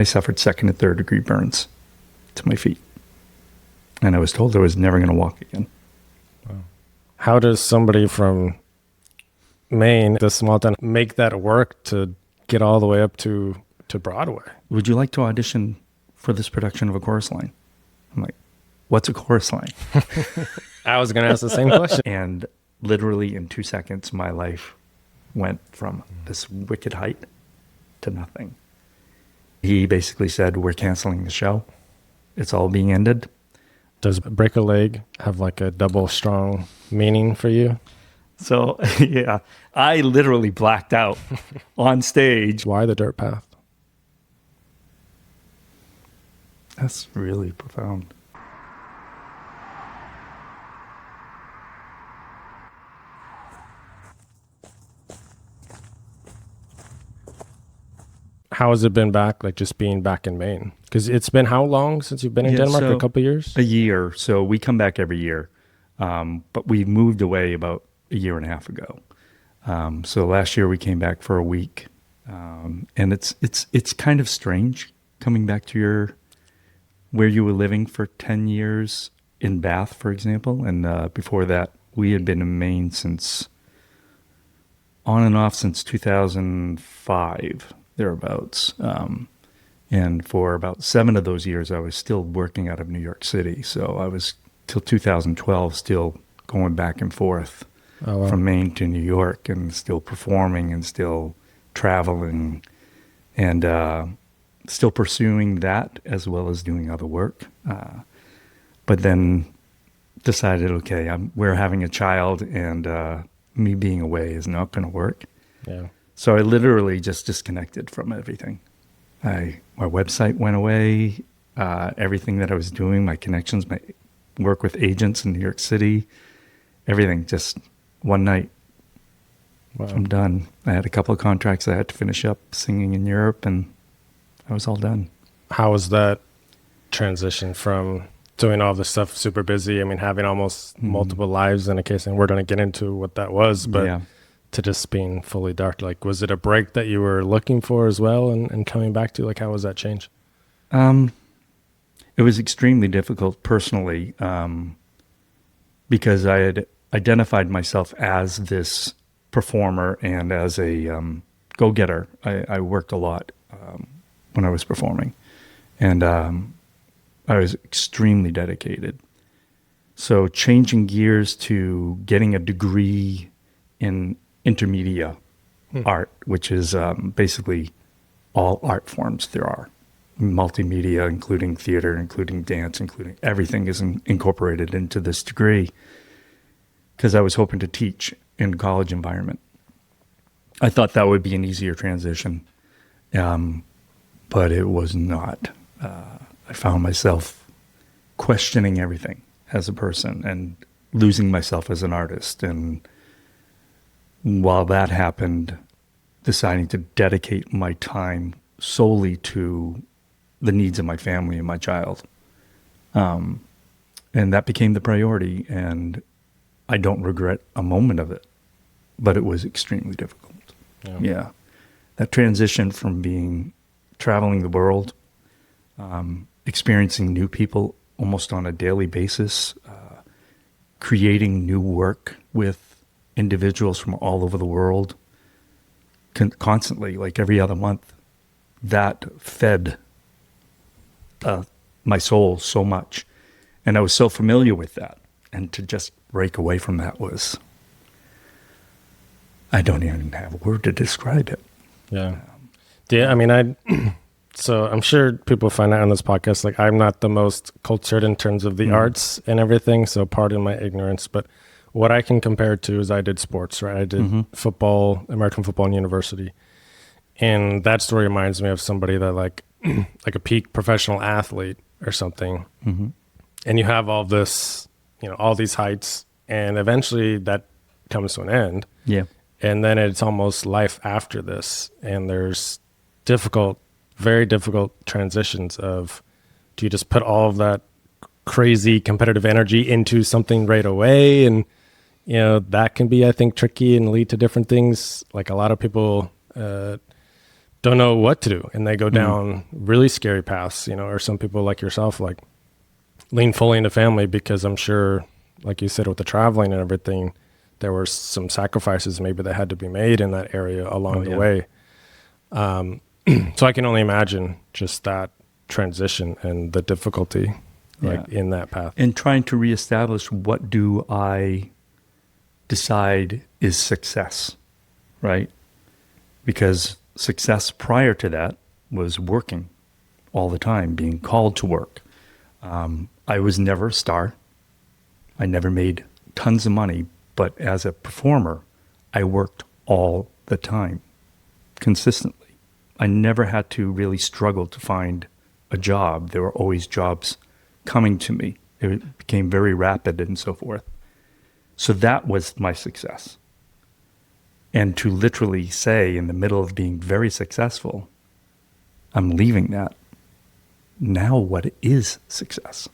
I suffered second and third degree burns to my feet. And I was told I was never going to walk again. Wow. How does somebody from Maine, this small town, make that work to get all the way up to Broadway? Would you like to audition for this production of a chorus line? I'm like, what's a chorus line? I was going to ask the same question. And literally in 2 seconds, my life went from this wicked height to nothing. He basically said, we're canceling the show. It's all being ended. Does break a leg have like a double strong meaning for you? So, yeah, I literally blacked out on stage. Why the dirt path? That's really profound. How has it been back, like just being back in Maine? Because it's been how long since you've been in Denmark? A couple of years? A year. So we come back every year. But we moved away about a year and a half ago. So last year we came back for a week. And it's kind of strange coming back to where you were living for 10 years in Bath, for example. And before that, we had been in Maine on and off since 2005. Thereabouts. And for about 7 of those years, I was still working out of New York City. So I was, till 2012, still going back and forth from Maine to New York, and still performing and still traveling and still pursuing that as well as doing other work. But then decided, okay, we're having a child, and me being away is not going to work. Yeah. So I literally just disconnected from everything. My website went away, everything that I was doing, my connections, my work with agents in New York City, everything, just one night. Wow. I'm done. I had a couple of contracts I had to finish up singing in Europe, and I was all done. How was that transition from doing all this stuff super busy? I mean, having almost multiple lives in a case, and we're going to get into what that was, but... Yeah. To just being fully dark, like, was it a break that you were looking for as well, and coming back to, like, how was that change? It was extremely difficult personally, because I had identified myself as this performer and as a go-getter. I worked a lot when I was performing, and I was extremely dedicated. So changing gears to getting a degree in intermedia art, which is basically all art forms there are. Multimedia, including theater, including dance, including everything is incorporated into this degree, because I was hoping to teach in college environment. I thought that would be an easier transition, but it was not. I found myself questioning everything as a person and losing myself as an artist, and while that happened, deciding to dedicate my time solely to the needs of my family and my child. And that became the priority, and I don't regret a moment of it, but it was extremely difficult. Yeah. That transition from traveling the world, experiencing new people almost on a daily basis, creating new work with individuals from all over the world constantly, like every other month, that fed my soul so much. And I was so familiar with that. And to just break away from that was, I don't even have a word to describe it. Yeah. I mean, so I'm sure people find out on this podcast, like, I'm not the most cultured in terms of the arts and everything. So pardon my ignorance, but what I can compare it to is I did sports, right? I did football, American football in university. And that story reminds me of somebody that like a peak professional athlete or something. Mm-hmm. And you have all this, all these heights, and eventually that comes to an end. Yeah. And then it's almost life after this. And there's very difficult transitions of, do you just put all of that crazy competitive energy into something right away? And that can be, I think, tricky and lead to different things. Like, a lot of people don't know what to do, and they go down really scary paths, you know, or some people like yourself, like lean fully into family, because I'm sure, like you said, with the traveling and everything, there were some sacrifices maybe that had to be made in that area along the way. So I can only imagine just that transition and the difficulty like in that path. And trying to reestablish, what do I decide is success, right? Because success prior to that was working all the time, being called to work. I was never a star. I never made tons of money, but as a performer, I worked all the time, consistently. I never had to really struggle to find a job. There were always jobs coming to me. It became very rapid and so forth. So that was my success. And to literally say in the middle of being very successful, I'm leaving that. Now what is success?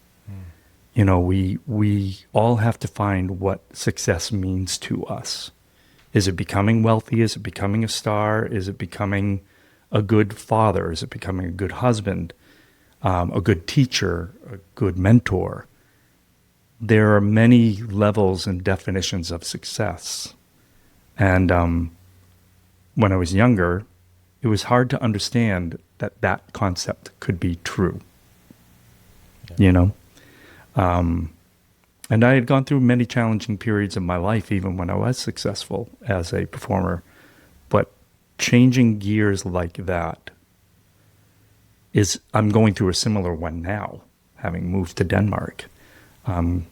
You know, we all have to find what success means to us. Is it becoming wealthy? Is it becoming a star? Is it becoming a good father? Is it becoming a good husband? A good teacher? A good mentor? There are many levels and definitions of success. And when I was younger, it was hard to understand that that concept could be true, you know? And I had gone through many challenging periods of my life, even when I was successful as a performer. But changing gears like that I'm going through a similar one now, having moved to Denmark, having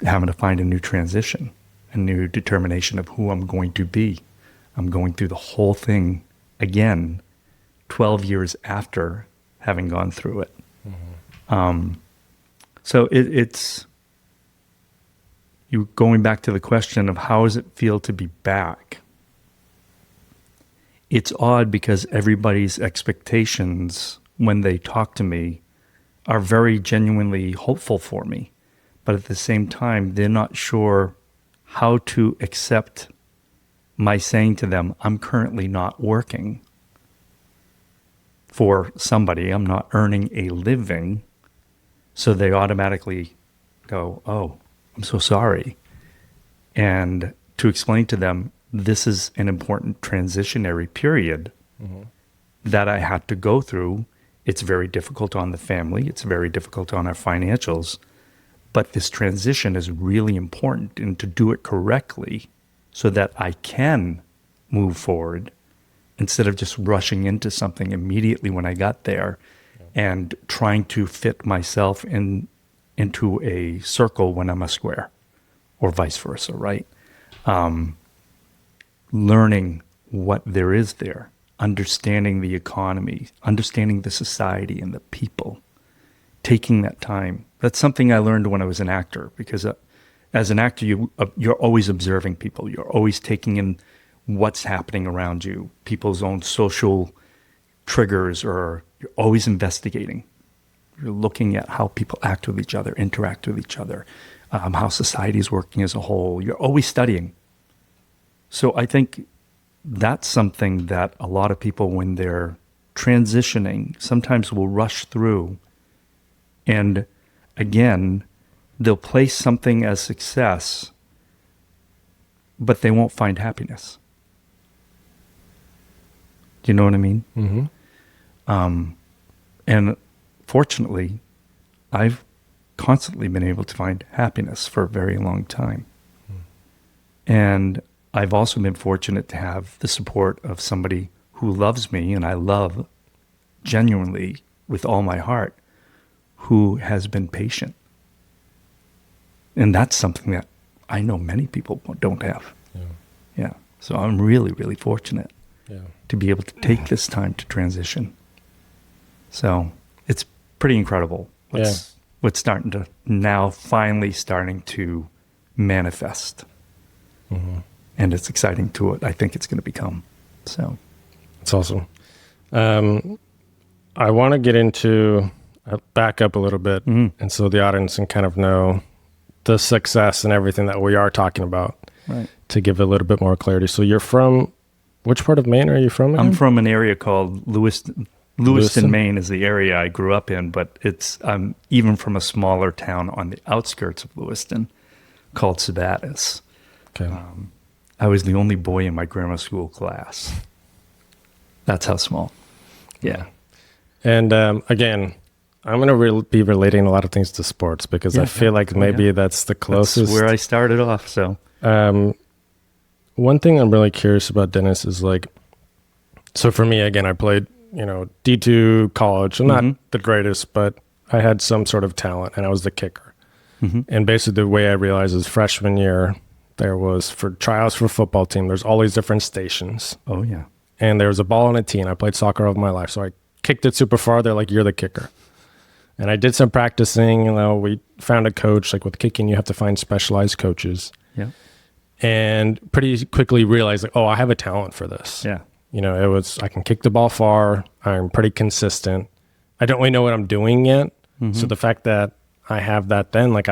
to find a new transition, a new determination of who I'm going to be. I'm going through the whole thing again, 12 years after having gone through it. So it's you going back to the question of how does it feel to be back? It's odd because everybody's expectations when they talk to me are very genuinely hopeful for me. But at the same time, they're not sure how to accept my saying to them, I'm currently not working for somebody. I'm not earning a living. So they automatically go, oh, I'm so sorry. And to explain to them, this is an important transitionary period that I had to go through. It's very difficult on the family. It's very difficult on our financials. But this transition is really important, and to do it correctly so that I can move forward instead of just rushing into something immediately when I got there and trying to fit myself into a circle when I'm a square, or vice versa, right? Learning what there is there, understanding the economy, understanding the society and the people, taking that time. That's something I learned when I was an actor, because as an actor, you're always observing people. You're always taking in what's happening around you, people's own social triggers, or you're always investigating. You're looking at how people act with each other, interact with each other, how society is working as a whole. You're always studying. So I think that's something that a lot of people, when they're transitioning, sometimes will rush through. And again, they'll place something as success, but they won't find happiness. Do you know what I mean? And fortunately, I've constantly been able to find happiness for a very long time. And I've also been fortunate to have the support of somebody who loves me, and I love genuinely with all my heart, who has been patient. And that's something that I know many people don't have. Yeah. So I'm really, really fortunate to be able to take this time to transition. So it's pretty incredible what's starting to now finally starting to manifest. And it's exciting to what I think it's going to become. So it's awesome. I want to get into back up a little bit, and so the audience can kind of know the success and everything that we are talking about, right, to give a little bit more clarity. So you're from Which part of Maine are you from again? I'm from an area called Lewiston, Maine is the area I grew up in, but I'm even from a smaller town on the outskirts of Lewiston called Sabattis. Okay. I was the only boy in my grammar school class. That's how small. Yeah. And again, I'm going to be relating a lot of things to sports because I feel like maybe that's the closest. That's where I started off. So, one thing I'm really curious about, Dennis, is like, so for me, again, I played, D2 college. I'm not the greatest, but I had some sort of talent and I was the kicker. And basically the way I realized is freshman year, there was for tryouts for football team, there's all these different stations. Oh yeah. And there was a ball on a tee, and I played soccer all of my life. So I kicked it super far. They're like, you're the kicker. And I did some practicing, we found a coach. Like with kicking, you have to find specialized coaches. Yeah. And pretty quickly realized like, I have a talent for this. Yeah. I can kick the ball far. I'm pretty consistent. I don't really know what I'm doing yet. So the fact that I have that then, like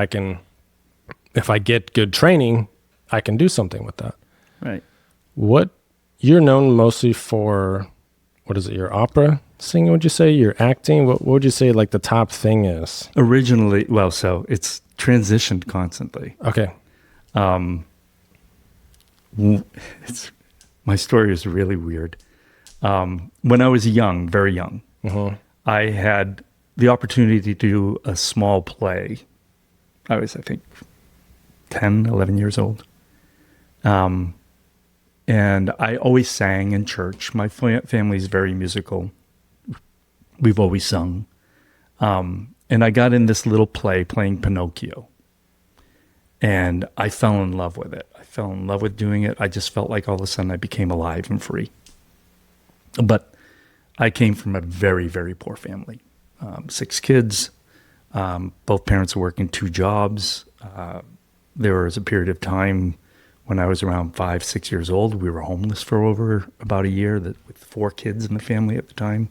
if I get good training, I can do something with that. Right. What you're known mostly for, what is it? Your opera singing, would you say? Your acting? What would you say like the top thing is? Originally, so it's transitioned constantly. Okay. My story is really weird. When I was young, very young, I had the opportunity to do a small play. I was, I think, 10, 11 years old. And I always sang in church. My family is very musical. We've always sung. And I got in this little play playing Pinocchio. And I fell in love with it. I fell in love with doing it. I just felt like all of a sudden I became alive and free. But I came from a very, very poor family. 6 kids. Both parents were working 2 jobs. There was a period of time when I was around 5, 6 years old. We were homeless for over about a year with 4 kids in the family at the time.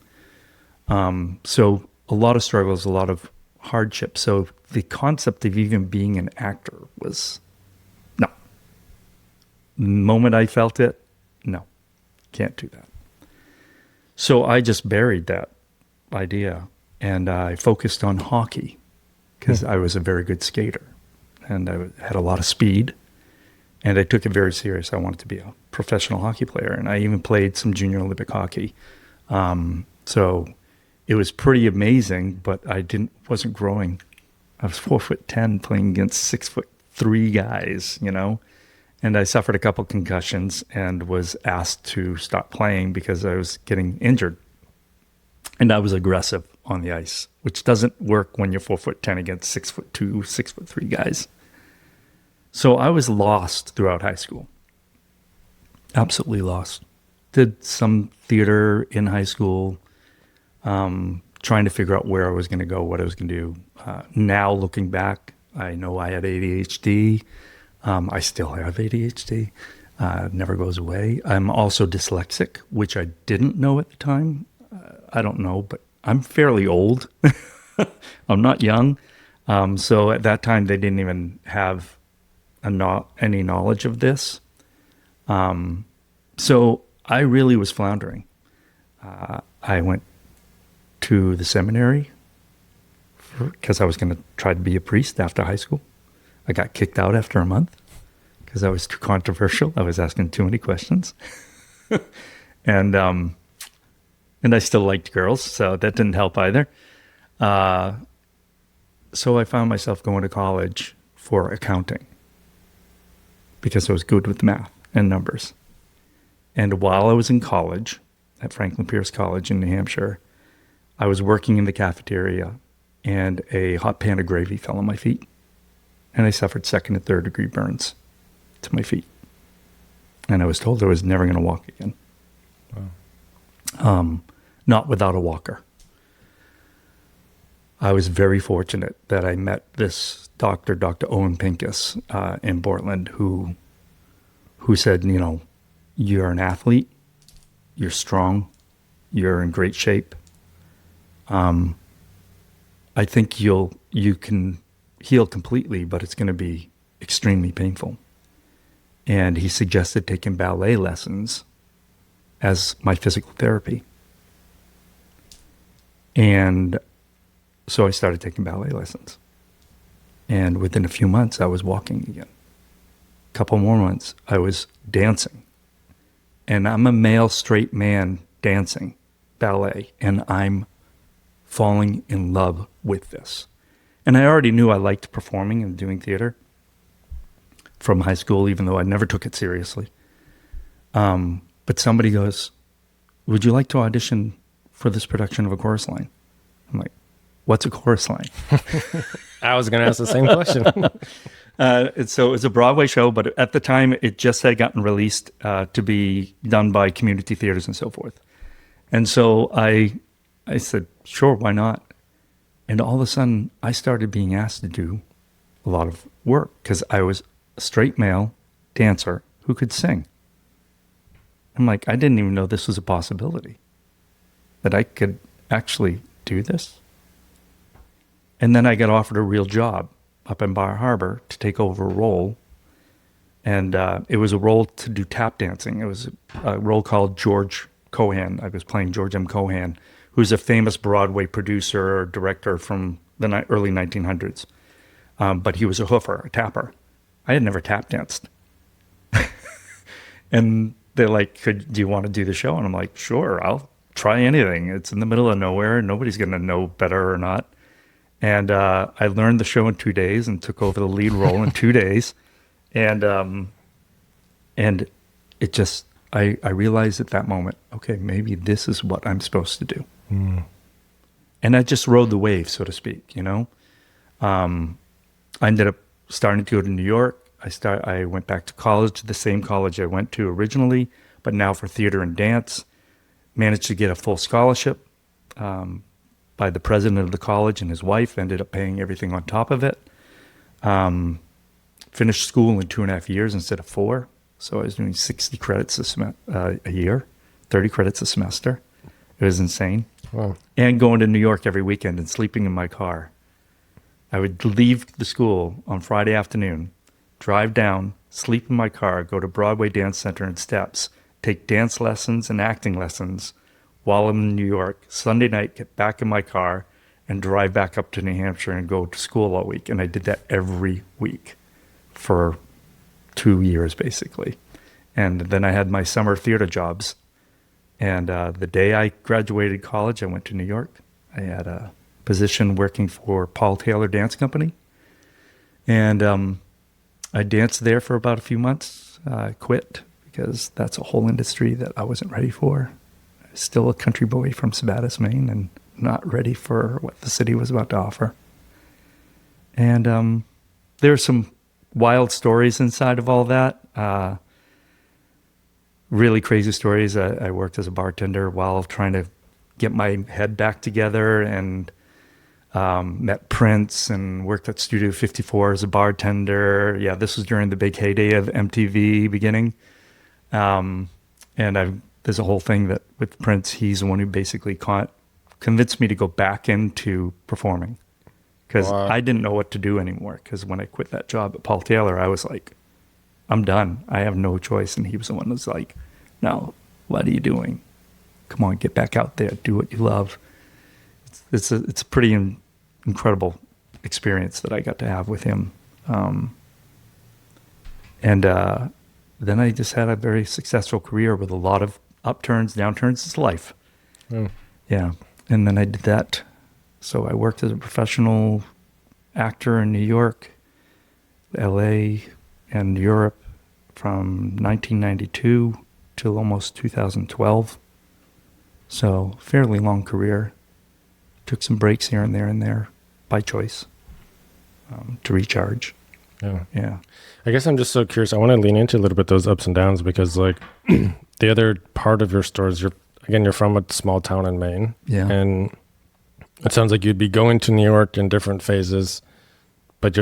So a lot of struggles, a lot of hardship. So the concept of even being an actor was, no. The moment I felt it, no, can't do that. So I just buried that idea and I focused on hockey because I was a very good skater and I had a lot of speed and I took it very serious. I wanted to be a professional hockey player and I even played some junior Olympic hockey. So it was pretty amazing, but I wasn't growing. I was 4'10", playing against 6'3" guys, and I suffered a couple concussions and was asked to stop playing because I was getting injured. And I was aggressive on the ice, which doesn't work when you're 4'10" against 6'2", 6'3" guys. So I was lost throughout high school. Absolutely lost. Did some theater in high school, trying to figure out where I was going to go, what I was going to do. Now looking back, I know I had ADHD. I still have ADHD. Never goes away. I'm also dyslexic, which I didn't know at the time. I don't know, but I'm fairly old. I'm not young. So at that time, they didn't even have any knowledge of this. So I really was floundering. I went to the seminary because I was going to try to be a priest after high school. I got kicked out after a month because I was too controversial. I was asking too many questions. And I still liked girls, so that didn't help either. So I found myself going to college for accounting because I was good with math and numbers. And while I was in college at Franklin Pierce College in New Hampshire, I was working in the cafeteria and a hot pan of gravy fell on my feet. And I suffered 2nd and 3rd degree burns to my feet. And I was told I was never going to walk again. Wow. Not without a walker. I was very fortunate that I met this doctor, Dr. Owen Pincus, in Portland, who said, you're an athlete, you're strong, you're in great shape. I think you can heal completely, but it's going to be extremely painful. And he suggested taking ballet lessons as my physical therapy. And so I started taking ballet lessons. And within a few months, I was walking again. A couple more months, I was dancing. And I'm a male, straight man dancing ballet, and I'm falling in love with this. And I already knew I liked performing and doing theater from high school, even though I never took it seriously. But somebody goes, would you like to audition for this production of A Chorus Line? I'm like, what's a chorus line? I was going to ask the same question. So it was a Broadway show, but at the time it just had gotten released to be done by community theaters and so forth. And so I said, sure, why not? And all of a sudden I started being asked to do a lot of work because I was a straight male dancer who could sing. I'm like, I didn't even know this was a possibility, that I could actually do this. And then I got offered a real job up in Bar Harbor to take over a role. And it was a role to do tap dancing. It was a role called George Cohan. I was playing George M. Cohan, who's a famous Broadway producer or director from the early 1900s. But he was a hoofer, a tapper. I had never tap danced. And they're like, do you want to do the show? And I'm like, sure, I'll try anything. It's in the middle of nowhere. Nobody's going to know better or not. And I learned the show in 2 days and took over the lead role in 2 days. And it just, I realized at that moment, okay, maybe this is what I'm supposed to do. Mm. And I just rode the wave, so to speak, you know. I ended up starting to go to New York. I went back to college, the same college I went to originally, but now for theater and dance. Managed to get a full scholarship by the president of the college, and his wife ended up paying everything on top of it. Finished school in 2.5 years instead of 4. So I was doing 60 credits a year, 30 credits a semester. It was insane. Wow. And going to New York every weekend and sleeping in my car. I would leave the school on Friday afternoon, drive down, sleep in my car, go to Broadway Dance Center and Steps, take dance lessons and acting lessons while I'm in New York. Sunday night, get back in my car and drive back up to New Hampshire and go to school all week. And I did that every week for 2 years, basically. And then I had my summer theater jobs. And the day I graduated college, I went to New York. I had a position working for Paul Taylor Dance Company. And I danced there for about a few months. I quit because that's a whole industry that I wasn't ready for. I was still a country boy from Sabattis, Maine, and not ready for what the city was about to offer. And there are some wild stories inside of all that. Really crazy stories. I worked as a bartender while trying to get my head back together, and met Prince and worked at Studio 54 as a bartender. Yeah, this was during the big heyday of MTV beginning. And there's a whole thing that with Prince, he's the one who basically convinced me to go back into performing. Because Wow. I didn't know what to do anymore. Because when I quit that job at Paul Taylor, I was like, I'm done. I have no choice. And he was the one who's like, no, what are you doing? Come on, get back out there. Do what you love. It's a pretty incredible experience that I got to have with him. Then I just had a very successful career with a lot of upturns, downturns. It's life. Mm. Yeah. And then I did that. So I worked as a professional actor in New York, LA, and Europe from 1992 till almost 2012. So fairly long career. Took some breaks here and there by choice to recharge. Yeah. I guess I'm just so curious. I want to lean into a little bit those ups and downs because, like, the other part of your story is you're from a small town in Maine. Yeah. And it sounds like you'd be going to New York in different phases, but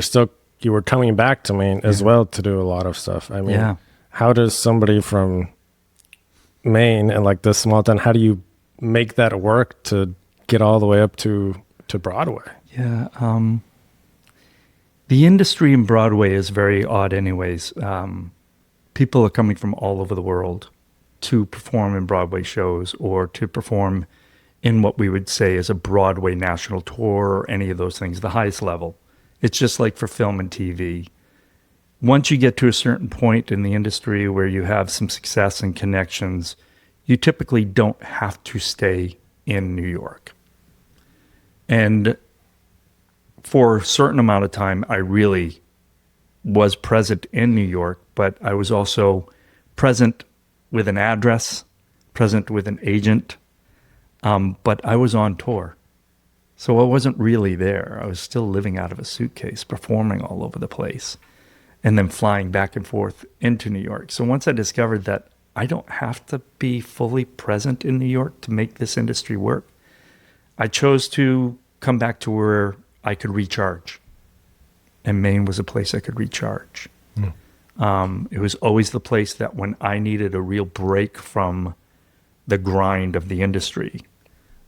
you were coming back to Maine as well to do a lot of stuff. I mean, how does somebody from Maine and like this small town, how do you make that work to get all the way up to Broadway? Yeah. The industry in Broadway is very odd anyways. People are coming from all over the world. to perform in Broadway shows or to perform in what we would say is a Broadway national tour or any of those things, the highest level. It's just like for film and TV. Once you get to a certain point in the industry where you have some success and connections, you typically don't have to stay in New York. And for a certain amount of time, I really was present in New York, but I was also present with an address, present with an agent, but I was on tour. So I wasn't really there. I was still living out of a suitcase, performing all over the place, and then flying back and forth into New York. So once I discovered that I don't have to be fully present in New York to make this industry work, I chose to come back to where I could recharge. And Maine was a place I could recharge. It was always the place that when I needed a real break from the grind of the industry,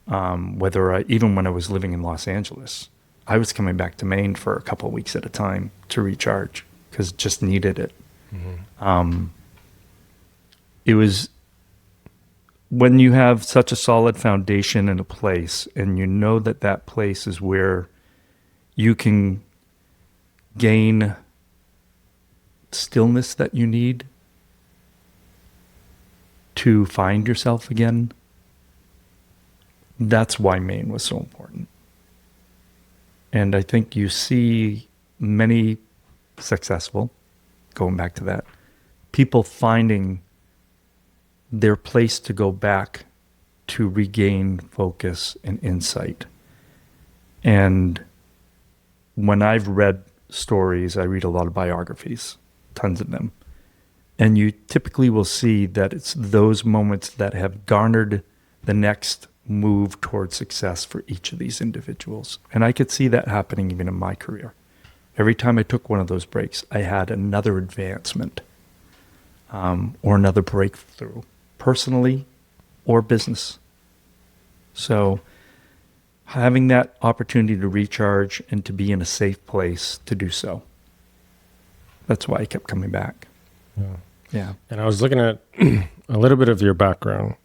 even when I was living in Los Angeles, I was coming back to Maine for a couple of weeks at a time to recharge because just needed it. It was when you have such a solid foundation in a place and you know that that place is where you can gain stillness that you need to find yourself again. That's why Maine was so important. And I think you see many successful, going back to that, people finding their place to go back to regain focus and insight. And when I've read stories, I read a lot of biographies, tons of them. And you typically will see that it's those moments that have garnered the next move towards success for each of these individuals. And I could see that happening even in my career. Every time I took one of those breaks, I had another advancement or another breakthrough, personally or business. So having that opportunity to recharge and to be in a safe place to do so. That's why I kept coming back. Yeah. And I was looking at a little bit of your background.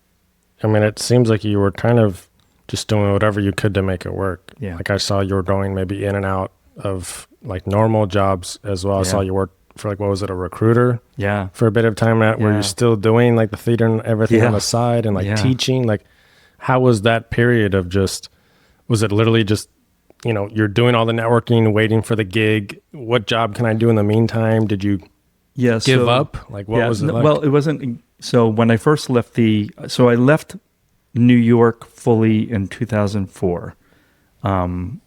I mean, it seems like you were kind of just doing whatever you could to make it work. Yeah. Like I saw you were going maybe in and out of like normal jobs as well. I saw you work for like, what was it, a recruiter? Yeah. For a bit of time. Were you still doing like the theater and everything on the side and like teaching? Like, how was that period of just, was it literally just, you know, you're doing all the networking, waiting for the gig? What job can I do in the meantime? Did you give up? Like, what was it like? Well, it wasn't. So when I first left I left New York fully in 2004. I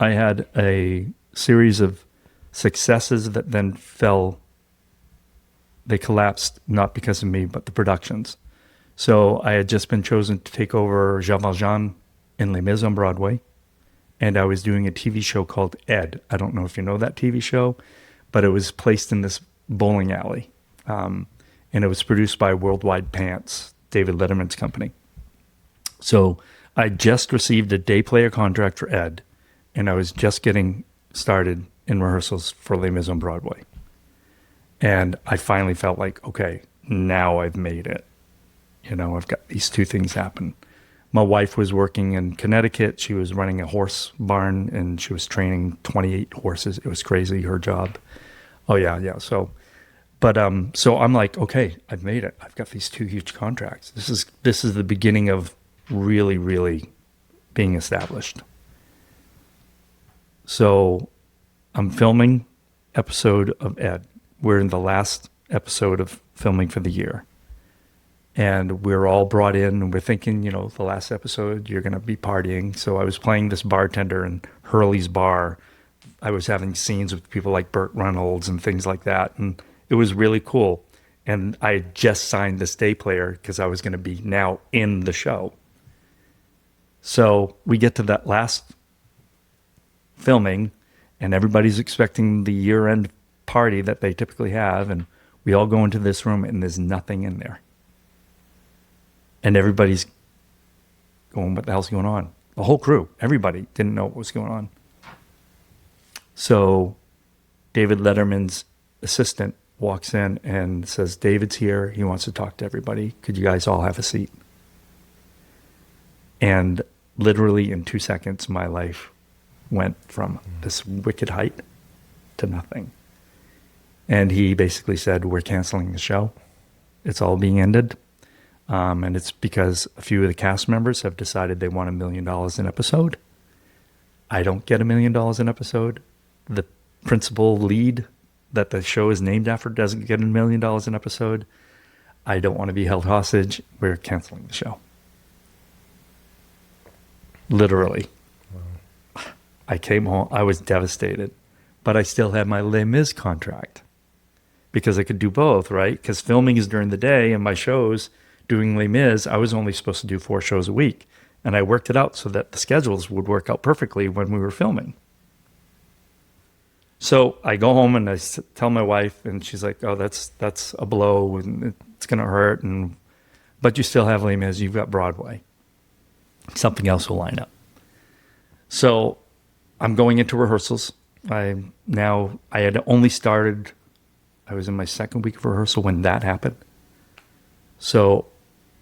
had a series of successes that then they collapsed, not because of me, but the productions. So I had just been chosen to take over Jean Valjean in Les Misérables on Broadway. And I was doing a TV show called Ed. I don't know if you know that TV show, but it was placed in this bowling alley. And it was produced by Worldwide Pants, David Letterman's company. So I just received a day player contract for Ed, and I was just getting started in rehearsals for Les Mis on Broadway. And I finally felt like, okay, now I've made it. You know, I've got these two things happen. My wife was working in Connecticut. She was running a horse barn, and she was training 28 horses. It was crazy, her job. Oh, yeah. So I'm like, okay, I've made it. I've got these two huge contracts. This is the beginning of really, really being established. So I'm filming episode of Ed. We're in the last episode of filming for the year. And we're all brought in and we're thinking, you know, the last episode, you're going to be partying. So I was playing this bartender in Hurley's bar. I was having scenes with people like Burt Reynolds and things like that. And it was really cool. And I had just signed this day player because I was going to be now in the show. So we get to that last filming and everybody's expecting the year-end party that they typically have. And we all go into this room and there's nothing in there. And everybody's going, what the hell's going on? The whole crew, everybody didn't know what was going on. So David Letterman's assistant walks in and says, David's here. He wants to talk to everybody. Could you guys all have a seat? And literally in 2 seconds, my life went from this wicked height to nothing. And he basically said, we're canceling the show. It's all being ended. And it's because a few of the cast members have decided they want $1 million an episode. I don't get $1 million an episode. The principal lead that the show is named after doesn't get $1 million an episode. I don't want to be held hostage. We're canceling the show. Literally. Wow. I came home. I was devastated. But I still had my Les Mis contract because I could do both, right? Because filming is during the day and my shows, doing Les Mis, I was only supposed to do 4 shows a week. And I worked it out so that the schedules would work out perfectly when we were filming. So I go home and I tell my wife, and she's like, oh, that's a blow and it's going to hurt. But you still have Les Mis, you've got Broadway. Something else will line up. So I'm going into rehearsals. I had only started, I was in my 2nd week of rehearsal when that happened. So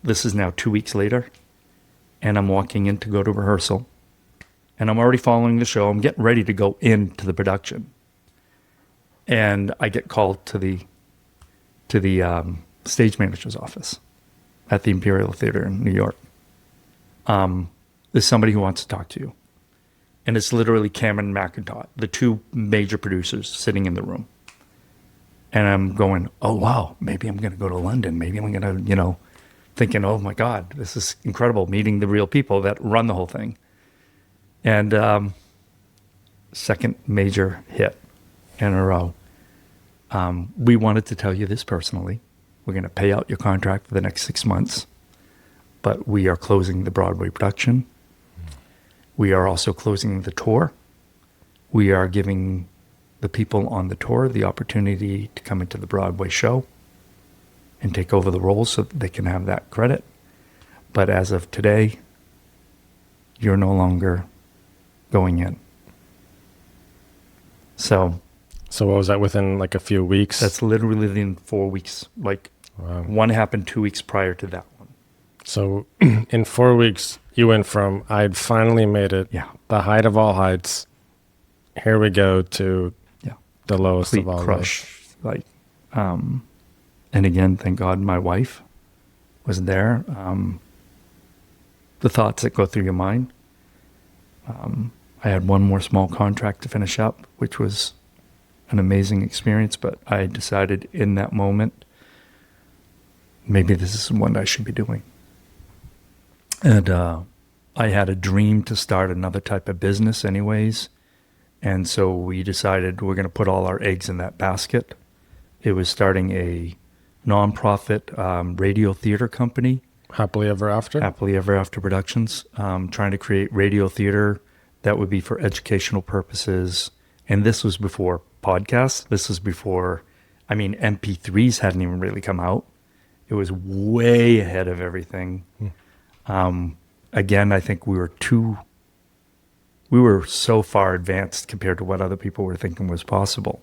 this is now 2 weeks later, and I'm walking in to go to rehearsal, and I'm already following the show. I'm getting ready to go into the production, and I get called to the stage manager's office at the Imperial Theater in New York. There's somebody who wants to talk to you. And it's literally Cameron McIntosh, the 2 major producers sitting in the room. And I'm going, oh, wow, maybe I'm going to go to London. Maybe I'm going to, thinking, oh, my God, this is incredible, meeting the real people that run the whole thing. And second major hit in a row. We wanted to tell you this personally. We're going to pay out your contract for the next 6 months. But we are closing the Broadway production. We are also closing the tour. We are giving the people on the tour the opportunity to come into the Broadway show and take over the roles so that they can have that credit. But as of today, you're no longer going in. So what was that, within like a few weeks? That's literally within 4 weeks. Like, wow. One happened 2 weeks prior to that one. So in 4 weeks, you went from, I'd finally made it, the height of all heights, here we go, to the lowest complete of all crush. Like, and again, thank God my wife was there. The thoughts that go through your mind. I had one more small contract to finish up, which was an amazing experience, but I decided in that moment, maybe this is what I should be doing. And I had a dream to start another type of business anyways. And so we decided we're going to put all our eggs in that basket. It was starting a nonprofit radio theater company. Happily Ever After? Happily Ever After Productions. Trying to create radio theater that would be for educational purposes. And this was before podcasts. This was before, MP3s hadn't even really come out. It was way ahead of everything. Again, I think we were so far advanced compared to what other people were thinking was possible,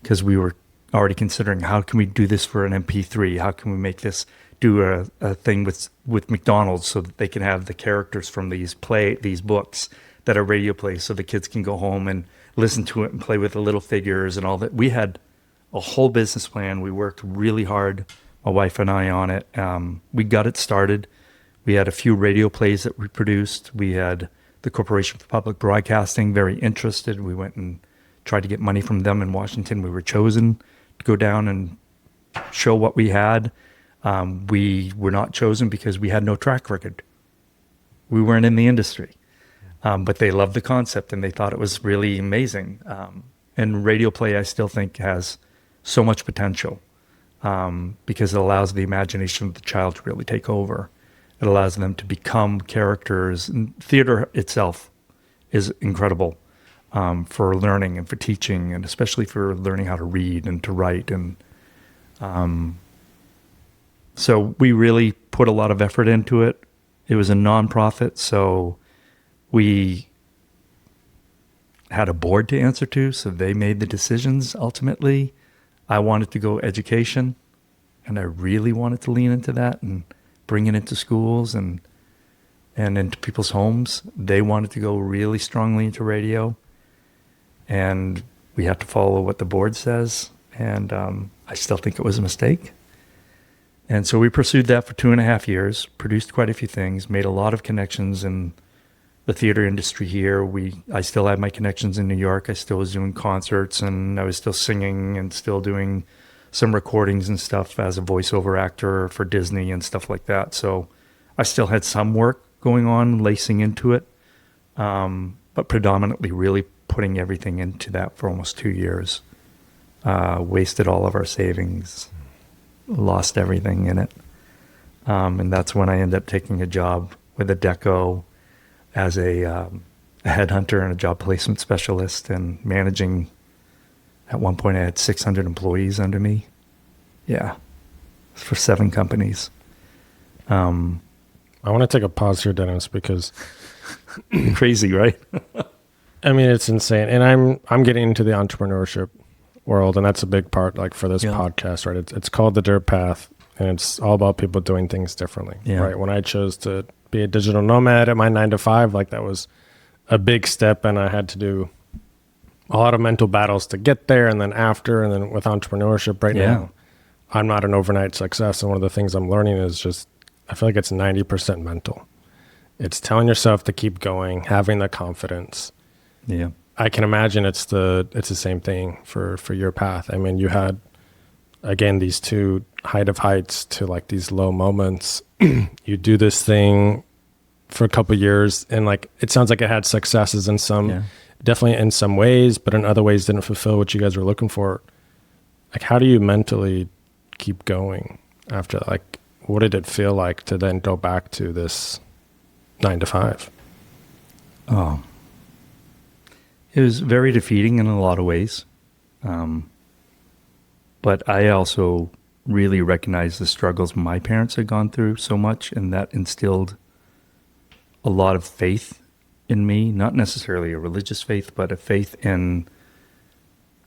because we were already considering, how can we do this for an MP3? How can we make this do a thing with McDonald's so that they can have the characters from these books that are radio plays, so the kids can go home and listen to it and play with the little figures and all that. We had a whole business plan. We worked really hard, my wife and I, on it. We got it started. We had a few radio plays that we produced. We had the Corporation for Public Broadcasting very interested. We went and tried to get money from them in Washington. We were chosen to go down and show what we had. We were not chosen because we had no track record. We weren't in the industry. But they loved the concept and they thought it was really amazing. And radio play, I still think, has so much potential because it allows the imagination of the child to really take over. It allows them to become characters. And theater itself is incredible for learning and for teaching, and especially for learning how to read and to write. And so we really put a lot of effort into it. It was a nonprofit, so we had a board to answer to, so they made the decisions ultimately. I wanted to go education, and I really wanted to lean into that and bring it into schools and into people's homes. They wanted to go really strongly into radio, and we had to follow what the board says. And I still think it was a mistake. And so we pursued that for 2.5 years, produced quite a few things, made a lot of connections in the theater industry here. I still had my connections in New York. I still was doing concerts, and I was still singing and still doing some recordings and stuff as a voiceover actor for Disney and stuff like that. So I still had some work going on, lacing into it, but predominantly really putting everything into that for almost 2 years. Wasted all of our savings, lost everything in it. And that's when I ended up taking a job with a deco as a headhunter and a job placement specialist, and managing. At one point, I had 600 employees under me. Yeah, for 7 companies. I want to take a pause here, Dennis, because crazy, right? I mean, it's insane. And I'm getting into the entrepreneurship world, and that's a big part, like, for this podcast, right? It's called The Dirt Path, and it's all about people doing things differently, right? When I chose to be a digital nomad at my 9 to 5, like, that was a big step, and I had to do a lot of mental battles to get there, and then after, and then with entrepreneurship right now, I'm not an overnight success. And one of the things I'm learning is just, I feel like it's 90% mental. It's telling yourself to keep going, having the confidence. Yeah. I can imagine it's the same thing for your path. I mean, you had, again, these two height of heights to, like, these low moments. You do this thing for a couple of years, and, like, it sounds like it had successes in some, definitely in some ways, but in other ways didn't fulfill what you guys were looking for. Like, how do you mentally keep going after, like, what did it feel like to then go back to this 9 to 5? Oh, it was very defeating in a lot of ways. But I also really recognized the struggles my parents had gone through so much, and that instilled a lot of faith in me, not necessarily a religious faith, but a faith in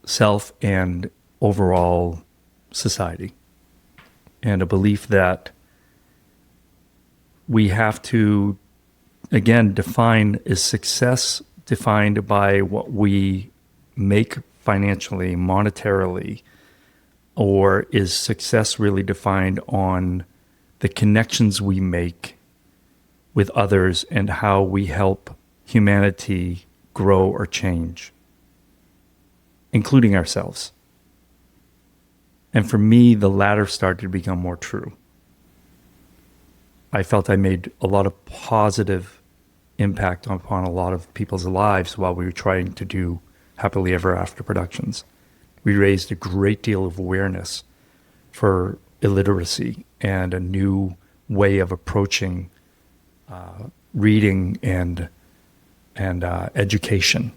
self and overall society, and a belief that we have to, again, define, is success defined by what we make financially, monetarily, or is success really defined on the connections we make with others and how we help humanity grow or change, including ourselves? And for me, the latter started to become more true. I felt I made a lot of positive impact upon a lot of people's lives while we were trying to do Happily Ever After productions. We raised a great deal of awareness for illiteracy and a new way of approaching reading and education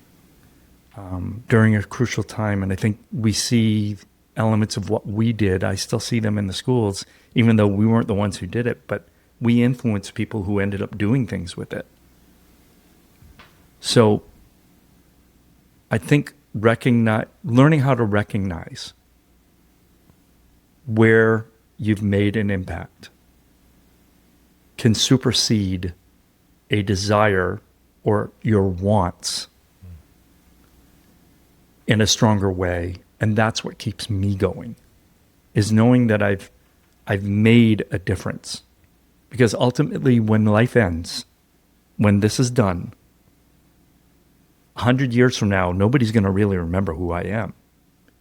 during a crucial time. And I think we see elements of what we did. I still see them in the schools, even though we weren't the ones who did it, but we influenced people who ended up doing things with it. So I think learning how to recognize where you've made an impact can supersede a desire or your wants in a stronger way. And that's what keeps me going, is knowing that I've made a difference. Because ultimately, when life ends, when this is done, 100 years from now, nobody's going to really remember who I am.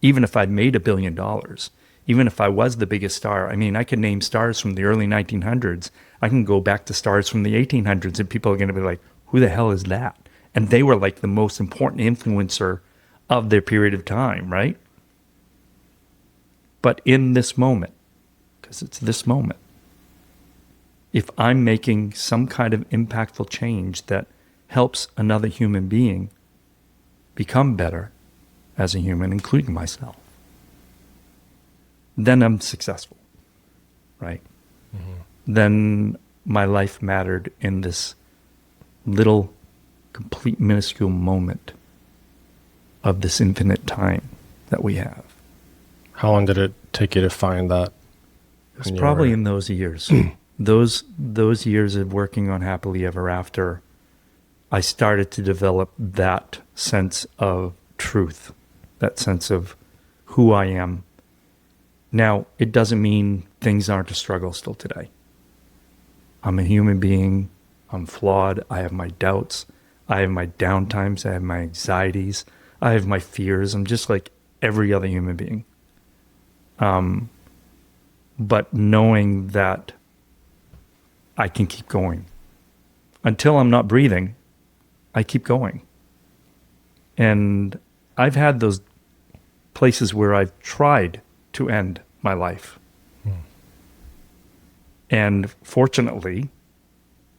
Even if I'd made $1 billion, even if I was the biggest star. I mean, I can name stars from the early 1900s. I can go back to stars from the 1800s, and people are going to be like, who the hell is that? And they were like the most important influencer of their period of time, right? But in this moment, because it's this moment, if I'm making some kind of impactful change that helps another human being become better as a human, including myself, then I'm successful, right? Mm-hmm. Then my life mattered in this little, complete, minuscule moment of this infinite time that we have. How long did it take you to find that? It was probably in those years. those years of working on Happily Ever After, I started to develop that sense of truth, that sense of who I am. Now, it doesn't mean things aren't a struggle still today. I'm a human being. I'm flawed. I have my doubts. I have my downtimes. I have my anxieties. I have my fears. I'm just like every other human being. But knowing that I can keep going. Until I'm not breathing, I keep going. And I've had those places where I've tried to end my life. And fortunately,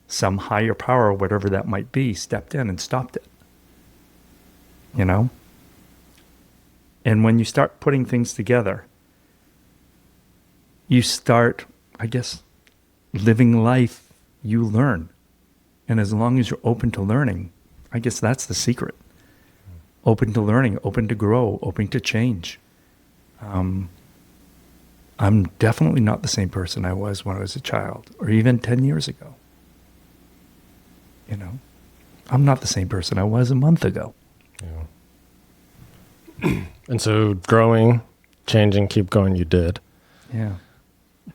some higher power, whatever that might be, stepped in and stopped it. You know? And when you start putting things together, you start, I guess, living life, you learn. And as long as you're open to learning, I guess that's the secret. Open to learning, open to grow, open to change. I'm definitely not the same person I was when I was a child, or even 10 years ago. You know, I'm not the same person I was a month ago. Yeah. And so growing, changing, keep going, you did. Yeah.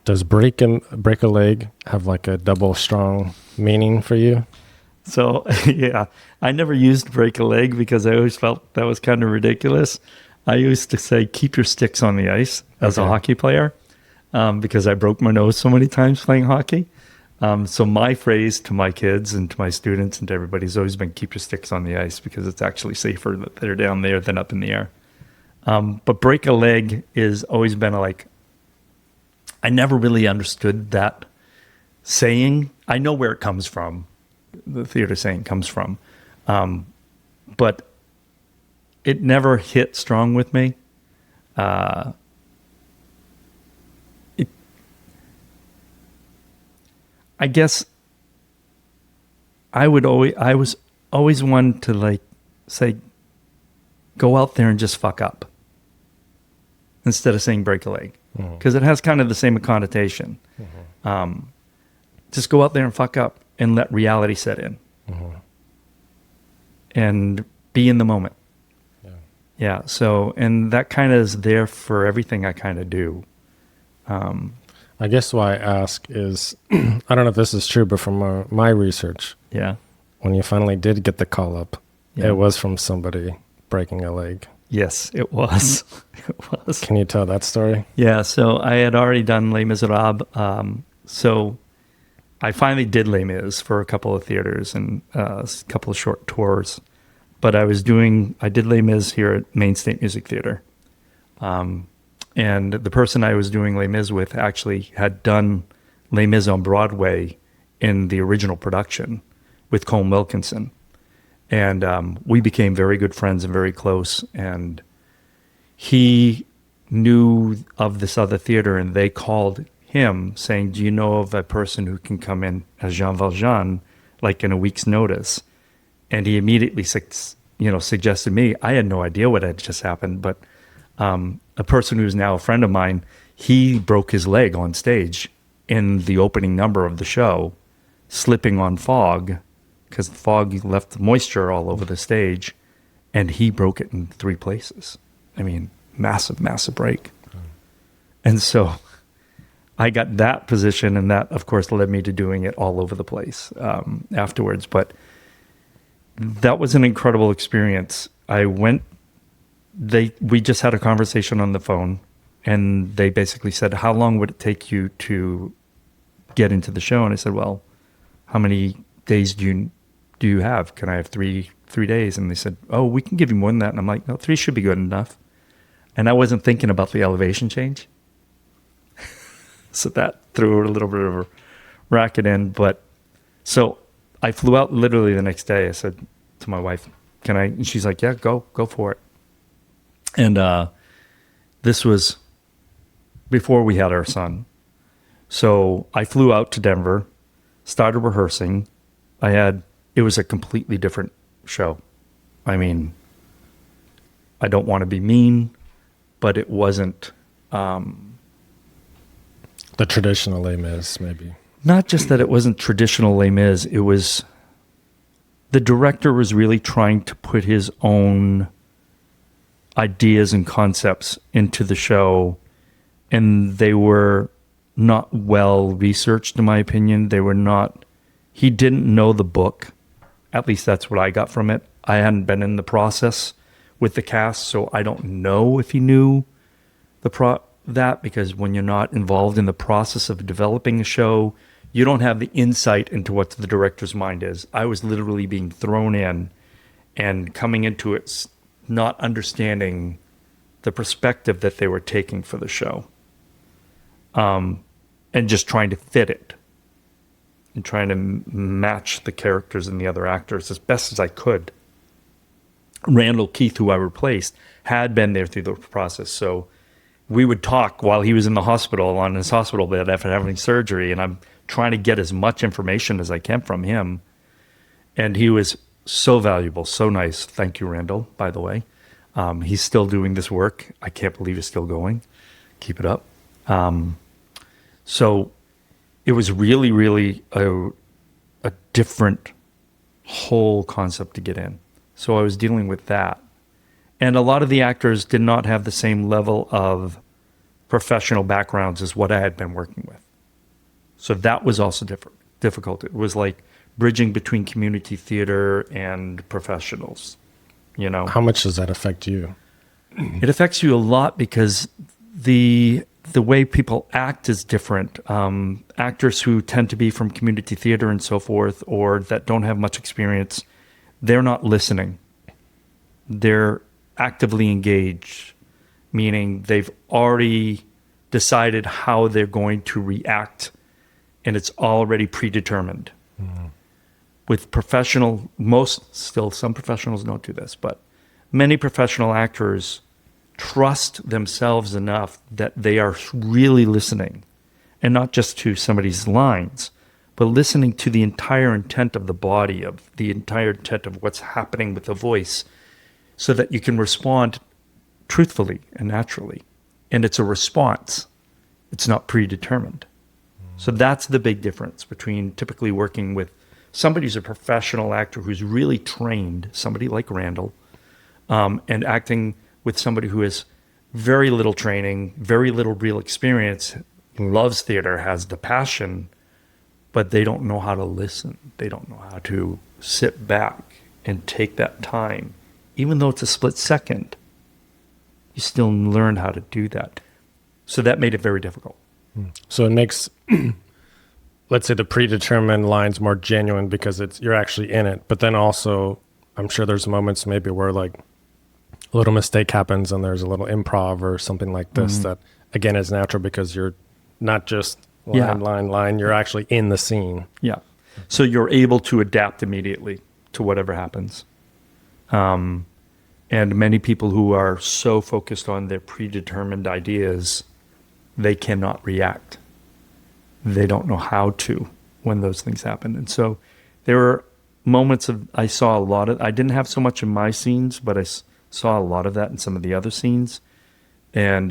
Does break a leg have like a double strong meaning for you? So, yeah, I never used break a leg because I always felt that was kind of ridiculous. I used to say, keep your sticks on the ice as a hockey player, because I broke my nose so many times playing hockey. So my phrase to my kids and to my students and to everybody has always been, keep your sticks on the ice, because it's actually safer that they're down there than up in the air. But break a leg is always been I never really understood that saying. I know where it comes from. The theater saying comes from. But it never hit strong with me. I guess I was always one to like say, go out there and just fuck up, instead of saying break a leg, because it has kind of the same connotation. Just go out there and fuck up and let reality set in, and be in the moment. Yeah. So, and that kind of is there for everything I kind of do. I guess why I ask is, I don't know if this is true, but from my research, when you finally did get the call up, it was from somebody breaking a leg. Yes, it was. It was. Can you tell that story? Yeah, so I had already done Les Misérables. So I finally did Les Mis for a couple of theaters and a couple of short tours. But I did Les Mis here at Maine State Music Theater. And the person I was doing Les Mis with actually had done Les Mis on Broadway in the original production with Colm Wilkinson. And we became very good friends and very close. And he knew of this other theater, and they called him saying, do you know of a person who can come in as Jean Valjean, like in a week's notice? And he immediately suggested me. I had no idea what had just happened, but a person who's now a friend of mine, he broke his leg on stage in the opening number of the show, slipping on fog, because the fog left moisture all over the stage, and he broke it in 3 places. I mean, massive, massive break. And so I got that position, and that, of course, led me to doing it all over the place afterwards. But that was an incredible experience. We just had a conversation on the phone, and they basically said, how long would it take you to get into the show? And I said, well, how many days do you have? Can I have three days? And they said, oh, we can give you more than that. And I'm like, no, 3 should be good enough. And I wasn't thinking about the elevation change. So that threw a little bit of a racket in. But so I flew out literally the next day. I said to my wife, can I? And she's like, yeah, go for it. And this was before we had our son. So I flew out to Denver, started rehearsing. It was a completely different show. I mean, I don't want to be mean, but it wasn't The traditional Les Mis, maybe. Not just that it wasn't traditional Les Mis, it was the director was really trying to put his own ideas and concepts into the show, and they were not well researched, in my opinion. He didn't know the book. At least that's what I got from it. I hadn't been in the process with the cast, so I don't know if he knew that, because when you're not involved in the process of developing a show, you don't have the insight into what the director's mind is. I was literally being thrown in and coming into it not understanding the perspective that they were taking for the show, and just trying to fit it and trying to match the characters and the other actors as best as I could. Randall Keith, who I replaced, had been there through the process, so we would talk while he was in the hospital, on his hospital bed after having surgery, and I'm trying to get as much information as I can from him. And he was so valuable, so nice. Thank you, Randall, by the way. He's still doing this work. I can't believe it's still going. Keep it up. So it was really, really a different whole concept to get in. So I was dealing with that. And a lot of the actors did not have the same level of professional backgrounds as what I had been working with. So that was also difficult. It was like bridging between community theater and professionals, you know. How much does that affect you? It affects you a lot because the way people act is different. Actors who tend to be from community theater and so forth, or that don't have much experience, they're not listening. They're actively engaged, meaning they've already decided how they're going to react, and it's already predetermined. Mm-hmm. With some professionals don't do this, but many professional actors trust themselves enough that they are really listening, and not just to somebody's lines, but listening to the entire intent of the body, of the entire intent of what's happening with the voice, so that you can respond truthfully and naturally. And it's a response. It's not predetermined. So that's the big difference between typically working with somebody who's a professional actor who's really trained, somebody like Randall, and acting with somebody who has very little training, very little real experience, loves theater, has the passion, but they don't know how to listen. They don't know how to sit back and take that time. Even though it's a split second, you still learn how to do that. So that made it very difficult. So it makes, let's say, the predetermined lines more genuine because you're actually in it. But then also, I'm sure there's moments maybe where like a little mistake happens and there's a little improv or something like this that, again, is natural because you're not just line, you're actually in the scene. Yeah. So you're able to adapt immediately to whatever happens. And many people who are so focused on their predetermined ideas, they cannot react. They don't know how to when those things happen. And so there were moments I didn't have so much in my scenes, but I saw a lot of that in some of the other scenes. And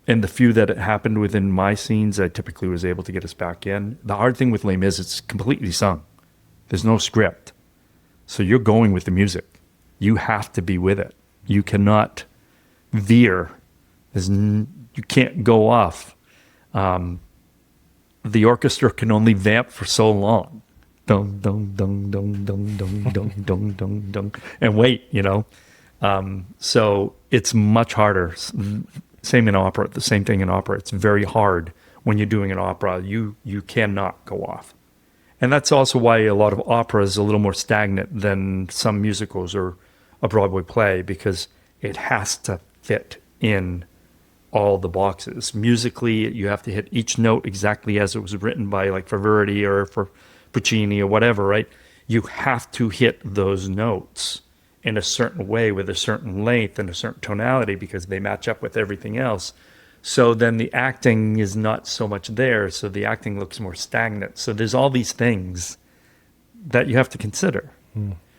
the few that it happened within my scenes, I typically was able to get us back in. The hard thing with Les Mis, it's completely sung. There's no script. So you're going with the music. You have to be with it. You cannot veer. You can't go off. The orchestra can only vamp for so long. Dun, dun, dun, dun, dun, dun, dun, dun, dun, dun, and wait, you know. So it's much harder. Same in opera, the same thing in opera. It's very hard when you're doing an opera. You cannot go off. And that's also why a lot of opera is a little more stagnant than some musicals or a Broadway play, because it has to fit in all the boxes. Musically, you have to hit each note exactly as it was written by, like, for Verdi or for Puccini or whatever, right? You have to hit those notes in a certain way with a certain length and a certain tonality because they match up with everything else. So then the acting is not so much there, so the acting looks more stagnant. So there's all these things that you have to consider.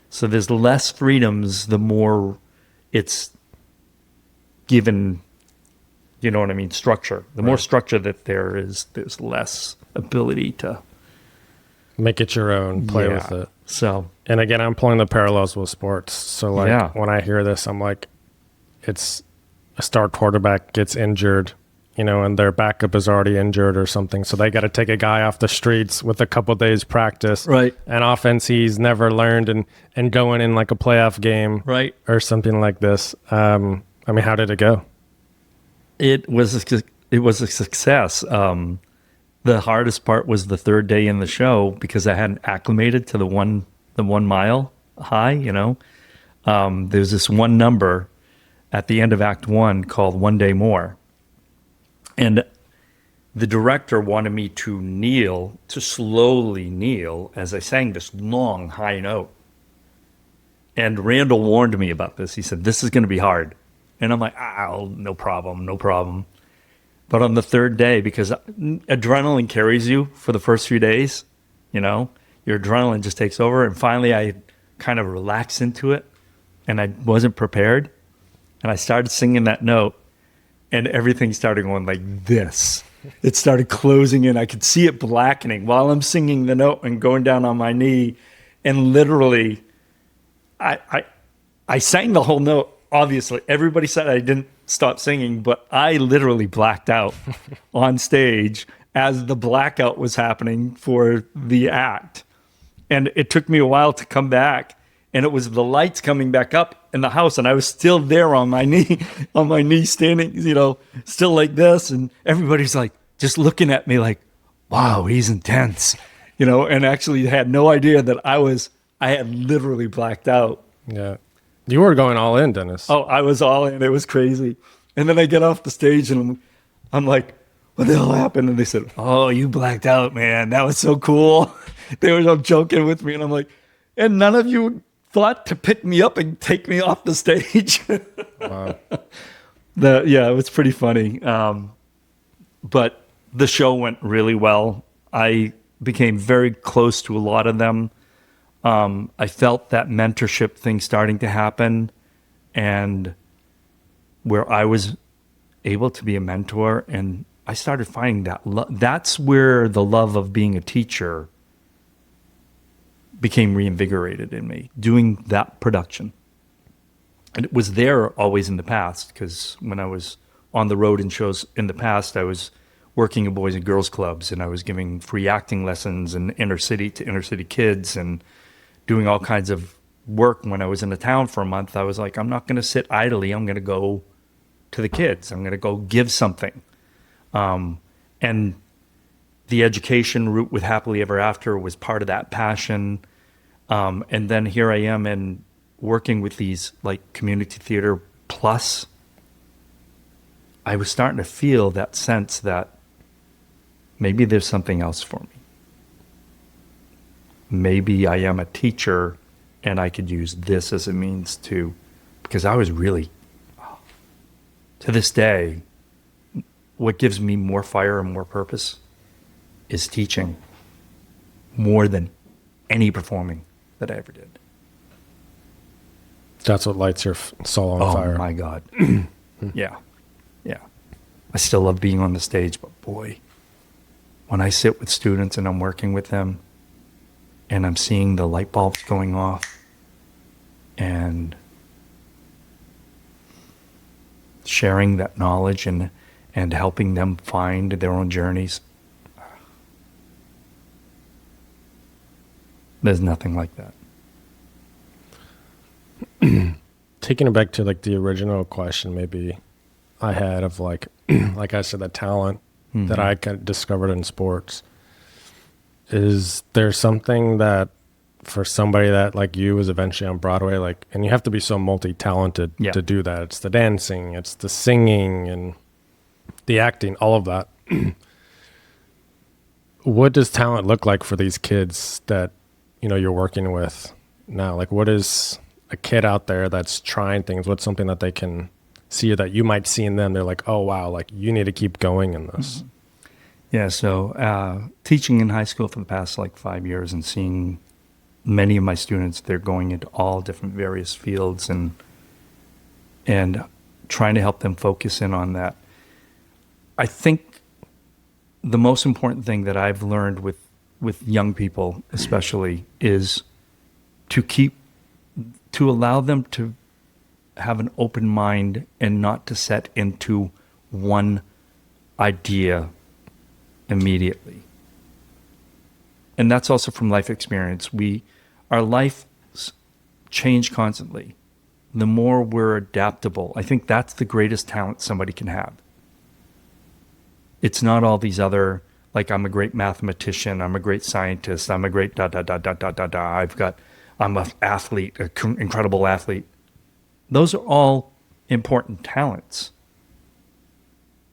So there's less freedoms the more it's given You know what I mean? Structure. The more structure that there is, there's less ability to make it your own, play with it. So, and again, I'm pulling the parallels with sports. So like when I hear this, I'm like, it's a star quarterback gets injured, you know, and their backup is already injured or something. So they got to take a guy off the streets with a couple days practice. Right. An offense he's never learned and going in like a playoff game. Right. Or something like this. I mean, how did it go? It was a success. The hardest part was the third day in the show because I hadn't acclimated to the 1 mile high, you know. There's this one number at the end of Act 1 called One Day More. And the director wanted me to slowly kneel as I sang this long high note. And Randall warned me about this. He said, this is going to be hard. And I'm like, no problem. But on the third day, because adrenaline carries you for the first few days, you know, your adrenaline just takes over. And finally, I kind of relaxed into it, and I wasn't prepared. And I started singing that note, and everything started going like this. It started closing in. I could see it blackening while I'm singing the note and going down on my knee. And literally, I sang the whole note. Obviously, everybody said I didn't stop singing, but I literally blacked out on stage as the blackout was happening for the act. And it took me a while to come back, and it was the lights coming back up in the house, and I was still there on my knee, standing, you know, still like this, and everybody's like just looking at me like, wow, he's intense, you know, and actually had no idea that I had literally blacked out. Yeah. You were going all in, Dennis. Oh, I was all in. It was crazy. And then I get off the stage and I'm like, what the hell happened? And they said, oh, you blacked out, man. That was so cool. They were all joking with me. And I'm like, and none of you thought to pick me up and take me off the stage. Wow. It was pretty funny. But the show went really well. I became very close to a lot of them. I felt that mentorship thing starting to happen, and where I was able to be a mentor, and I started finding that that's where the love of being a teacher became reinvigorated in me, doing that production. And it was there always in the past, because when I was on the road in shows in the past, I was working in boys and girls clubs, and I was giving free acting lessons in inner city kids, and doing all kinds of work. When I was in the town for a month, I was like, I'm not going to sit idly. I'm going to go to the kids. I'm going to go give something. And the education route with Happily Ever After was part of that passion. And then here I am in working with these like community theater plus. I was starting to feel that sense that maybe there's something else for me. Maybe I am a teacher and I could use this as a means to, because I was really, to this day, what gives me more fire and more purpose is teaching more than any performing that I ever did. That's what lights your soul on fire. Oh my God. Yeah. I still love being on the stage, but boy, when I sit with students and I'm working with them, and I'm seeing the light bulbs going off and sharing that knowledge and helping them find their own journeys. There's nothing like that. Taking it back to like the original question maybe I had of like I said, the talent that I discovered in sports. Is there something that for somebody that like you is eventually on Broadway, like, and you have to be so multi-talented to do that. It's the dancing, it's the singing and the acting, all of that. What does talent look like for these kids that, you know, you're working with now? Like, what is a kid out there that's trying things? What's something that they can see or that you might see in them? They're like, oh, wow, like you need to keep going in this. Mm-hmm. Yeah, so teaching in high school for the past like 5 years and seeing many of my students, they're going into all different various fields and trying to help them focus in on that. I think the most important thing that I've learned with young people, especially, is to allow them to have an open mind and not to set into one idea immediately. And that's also from life experience. Our lives change constantly. The more we're adaptable, I think that's the greatest talent somebody can have. It's not all these other, like, I'm a great mathematician, I'm a great scientist, I'm a great I'm an athlete, an incredible athlete. Those are all important talents.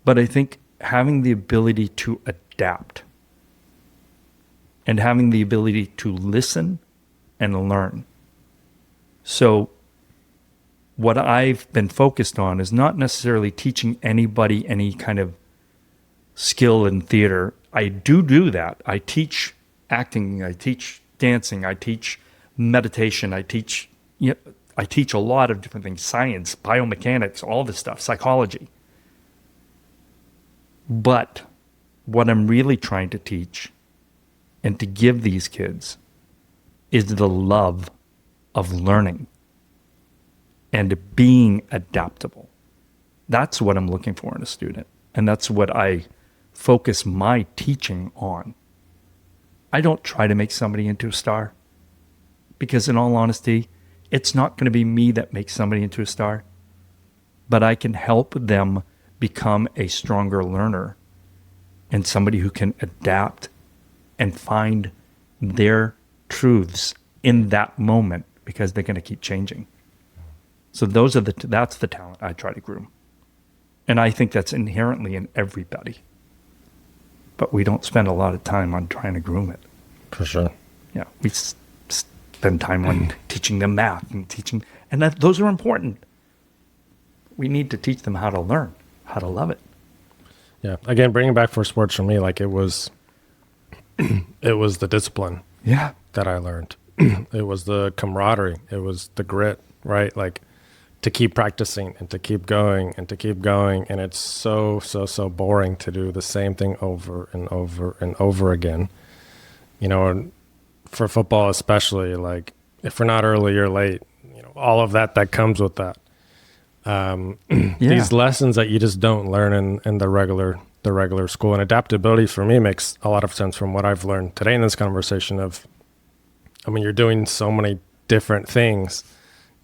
But I think having the ability to adapt and having the ability to listen and learn. So what I've been focused on is not necessarily teaching anybody any kind of skill in theater. I do that. I teach acting, I teach dancing, I teach meditation, I teach a lot of different things, science, biomechanics, all this stuff, psychology. But what I'm really trying to teach and to give these kids is the love of learning and being adaptable. That's what I'm looking for in a student. And that's what I focus my teaching on. I don't try to make somebody into a star, because in all honesty, it's not going to be me that makes somebody into a star, but I can help them become a stronger learner and somebody who can adapt and find their truths in that moment, because they're going to keep changing. So that's the talent I try to groom. And I think that's inherently in everybody. But we don't spend a lot of time on trying to groom it. For sure. Yeah, we spend time on teaching them math and those are important. We need to teach them how to learn, how to love it. Yeah. Again, bringing back for sports for me, like it was the discipline. Yeah. That I learned. It was the camaraderie. It was the grit, right? Like to keep practicing and to keep going and to keep going. And it's so boring to do the same thing over and over and over again. You know, for football especially, like if we're not early, you're late. You know, all of that comes with that. These lessons that you just don't learn in the regular school. And adaptability for me makes a lot of sense from what I've learned today in this conversation of, I mean, you're doing so many different things,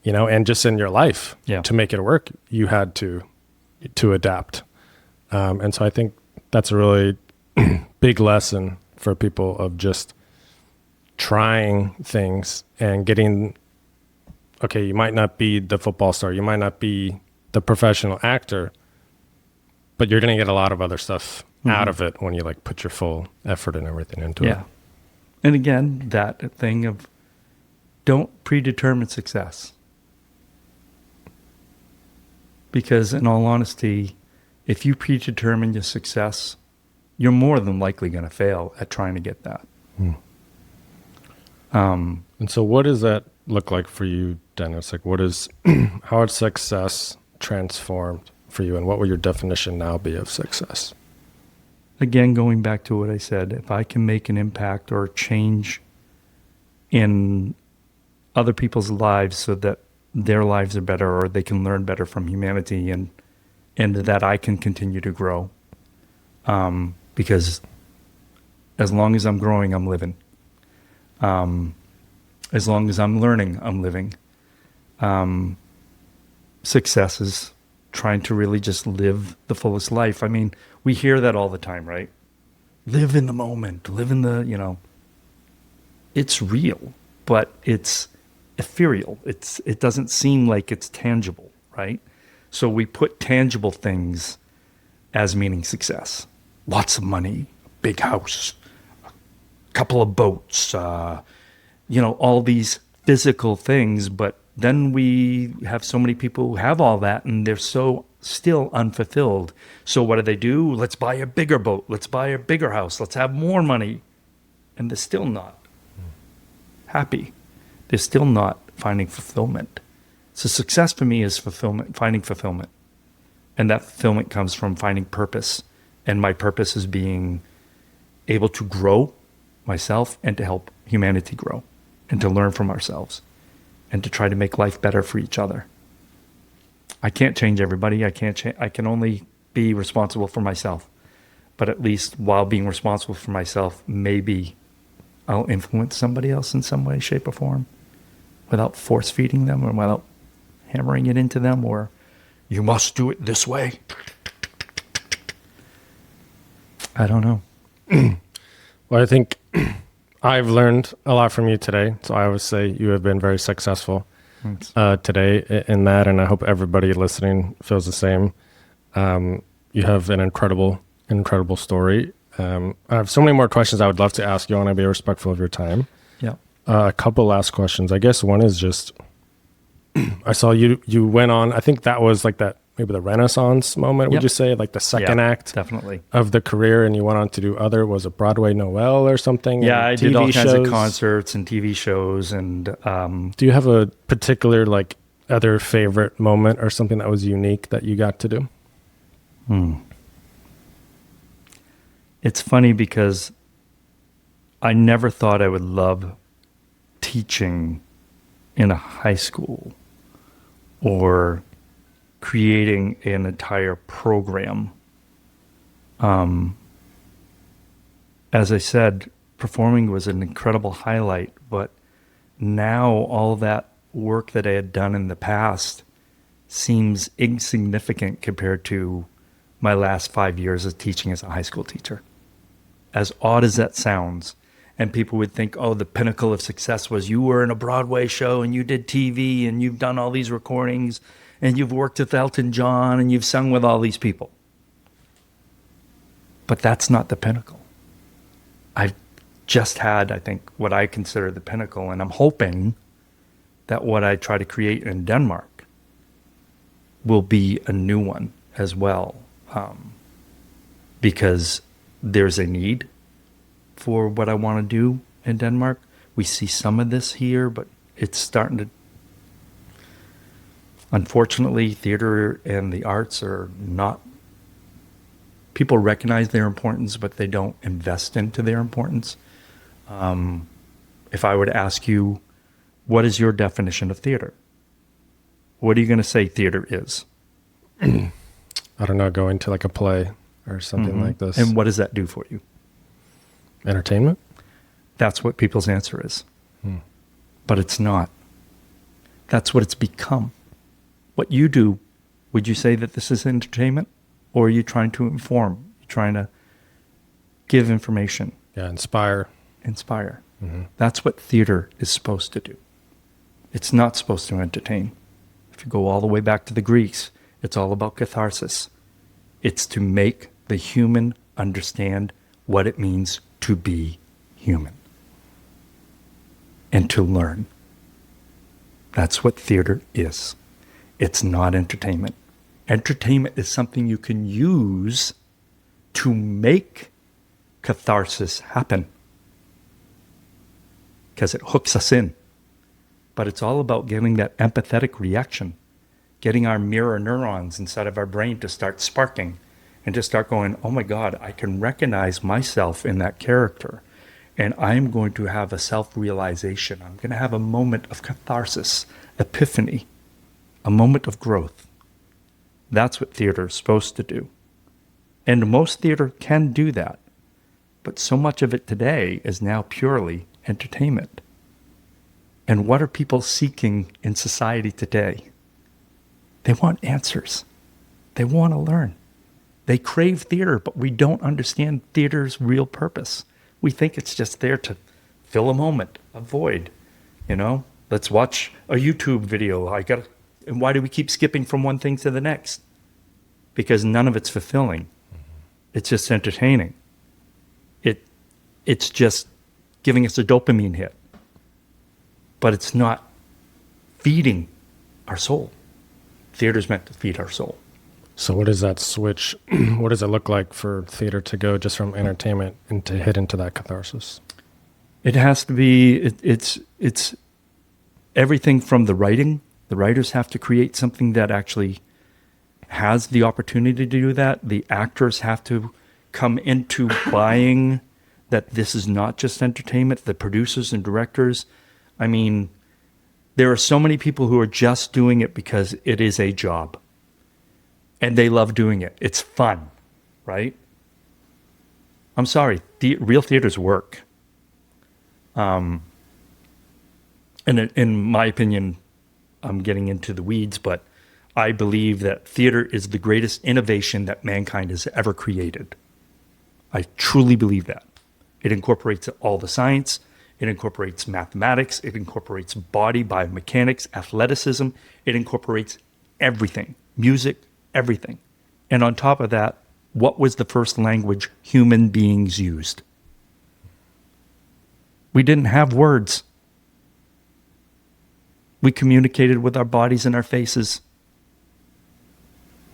you know, and just in your life to make it work, you had to adapt. And so I think that's a really big lesson for people of just trying things and getting, okay, you might not be the football star, you might not be the professional actor, but you're going to get a lot of other stuff out of it when you like put your full effort and everything into it. And again, that thing of don't predetermine success. Because in all honesty, if you predetermine your success, you're more than likely going to fail at trying to get that. And so what does that look like for you, Dennis? Like how has success transformed for you, and what would your definition now be of success? Again, going back to what I said, if I can make an impact or change in other people's lives so that their lives are better or they can learn better from humanity and that I can continue to grow. Because as long as I'm growing, I'm living. As long as I'm learning, I'm living. Success is trying to really just live the fullest life. I mean, we hear that all the time, right? Live in the moment, live in the, it's real, but it's ethereal. It doesn't seem like it's tangible, right? So we put tangible things as meaning success. Lots of money, big house, a couple of boats, all these physical things, but then we have so many people who have all that and they're so still unfulfilled. So what do? Let's buy a bigger boat. Let's buy a bigger house. Let's have more money. And they're still not happy. They're still not finding fulfillment. So success for me is fulfillment, finding fulfillment. And that fulfillment comes from finding purpose And my purpose is being able to grow myself and to help humanity grow and to learn from ourselves and to try to make life better for each other. I can't change everybody. I can only be responsible for myself. But at least while being responsible for myself, maybe I'll influence somebody else in some way, shape, or form without force feeding them or without hammering it into them, or you must do it this way. I don't know. Well, I think I've learned a lot from you today. So I would say you have been very successful today in that. And I hope everybody listening feels the same. You have an incredible story. I have so many more questions I would love to ask you. I want to be respectful of your time. Yeah. A couple last questions. I guess one is just, I saw you went on, I think that was like that, maybe the Renaissance moment, would you say? Like the second act definitely of the career, and you went on to do was it Broadway Noel or something? Yeah, I did all kinds shows? of concerts and TV shows. And do you have a particular like other favorite moment or something that was unique that you got to do? It's funny because I never thought I would love teaching in a high school or creating an entire program. As I said, performing was an incredible highlight, but now all that work that I had done in the past seems insignificant compared to my last 5 years of teaching as a high school teacher. As odd as that sounds, and people would think, oh, the pinnacle of success was you were in a Broadway show and you did TV and you've done all these recordings and you've worked with Elton John and you've sung with all these people. But that's not the pinnacle. I've just had, I think, what I consider the pinnacle, and I'm hoping that what I try to create in Denmark will be a new one as well, because there's a need for what I want to do in Denmark. We see some of this here, but it's starting to... Unfortunately, theater and the arts are not... People recognize their importance, but they don't invest into their importance. If I were to ask you, what is your definition of theater? What are you going to say theater is? I don't know, going to like a play or something like this. And what does that do for you? Entertainment? That's what people's answer is. But it's not. That's what it's become. What you do, would you say that this is entertainment? Or are you trying to inform? You're trying to give information? Yeah, inspire. That's what theater is supposed to do. It's not supposed to entertain. If you go all the way back to the Greeks, it's all about catharsis. It's to make the human understand what it means to be human and to learn. That's what theater is. It's not entertainment. Entertainment is something you can use to make catharsis happen, because it hooks us in. But it's all about getting that empathetic reaction, getting our mirror neurons inside of our brain to start sparking and to start going, oh my God, I can recognize myself in that character. And I'm going to have a self-realization. I'm going to have a moment of catharsis, epiphany, a moment of growth. That's what theater is supposed to do. And most theater can do that. But so much of it today is now purely entertainment. And what are people seeking in society today? They want answers. They want to learn. They crave theater, but we don't understand theater's real purpose. We think it's just there to fill a moment, a void. You know, let's watch a YouTube video. And why do we keep skipping from one thing to the next? Because none of it's fulfilling. It's just entertaining. It's just giving us a dopamine hit. But it's not feeding our soul. Theater's meant to feed our soul. So what does that switch, what does it look like for theater to go just from entertainment and to hit into that catharsis? It has to be, it's everything from the writing. The writers have to create something that actually has the opportunity to do that. The actors have to come into buying that this is not just entertainment, the producers and directors. I mean, there are so many people who are just doing it because it is a job. And they love doing it. It's fun, right? I'm sorry, real theater's work. And in my opinion, I'm getting into the weeds, but I believe that theater is the greatest innovation that mankind has ever created. I truly believe that. It incorporates all the science. It incorporates mathematics. It incorporates body, biomechanics, athleticism. It incorporates everything, music, everything. And on top of that, what was the first language human beings used? We didn't have words. We communicated with our bodies and our faces.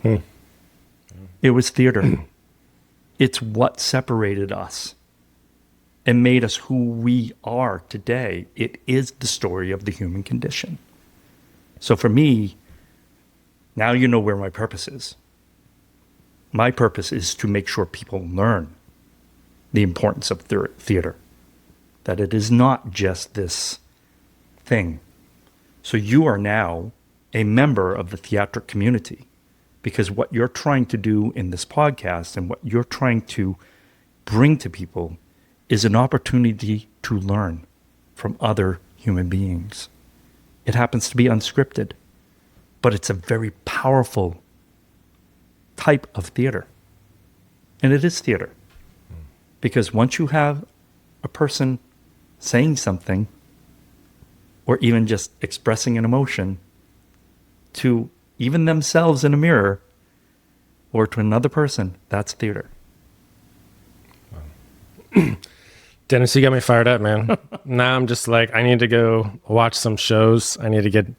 It was theater. It's what separated us and made us who we are today. It is the story of the human condition. So for me, now you know where my purpose is. My purpose is to make sure people learn the importance of theater, that it is not just this thing. So you are now a member of the theatric community, because what you're trying to do in this podcast and what you're trying to bring to people is an opportunity to learn from other human beings. It happens to be unscripted, but it's a very powerful type of theater. And it is theater. Because once you have a person saying something, or even just expressing an emotion to even themselves in a mirror or to another person, that's theater. Dennis, you got me fired up, man. Now I'm just like, I need to go watch some shows. I need to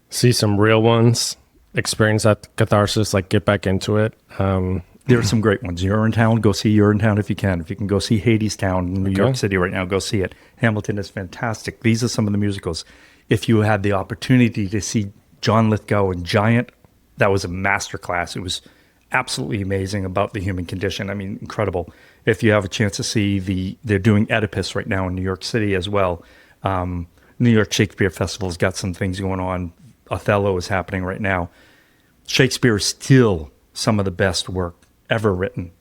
see some real ones, experience that catharsis, like get back into it. There are some great ones. You're in town, go see You're in Town if you can. If you can go see Hadestown in New York City right now, go see it. Hamilton is fantastic. These are some of the musicals. If you had the opportunity to see John Lithgow in Giant, that was a masterclass. It was absolutely amazing about the human condition. I mean, incredible. If you have a chance to see they're doing Oedipus right now in New York City as well. New York Shakespeare Festival's got some things going on. Othello is happening right now. Shakespeare is still some of the best work ever written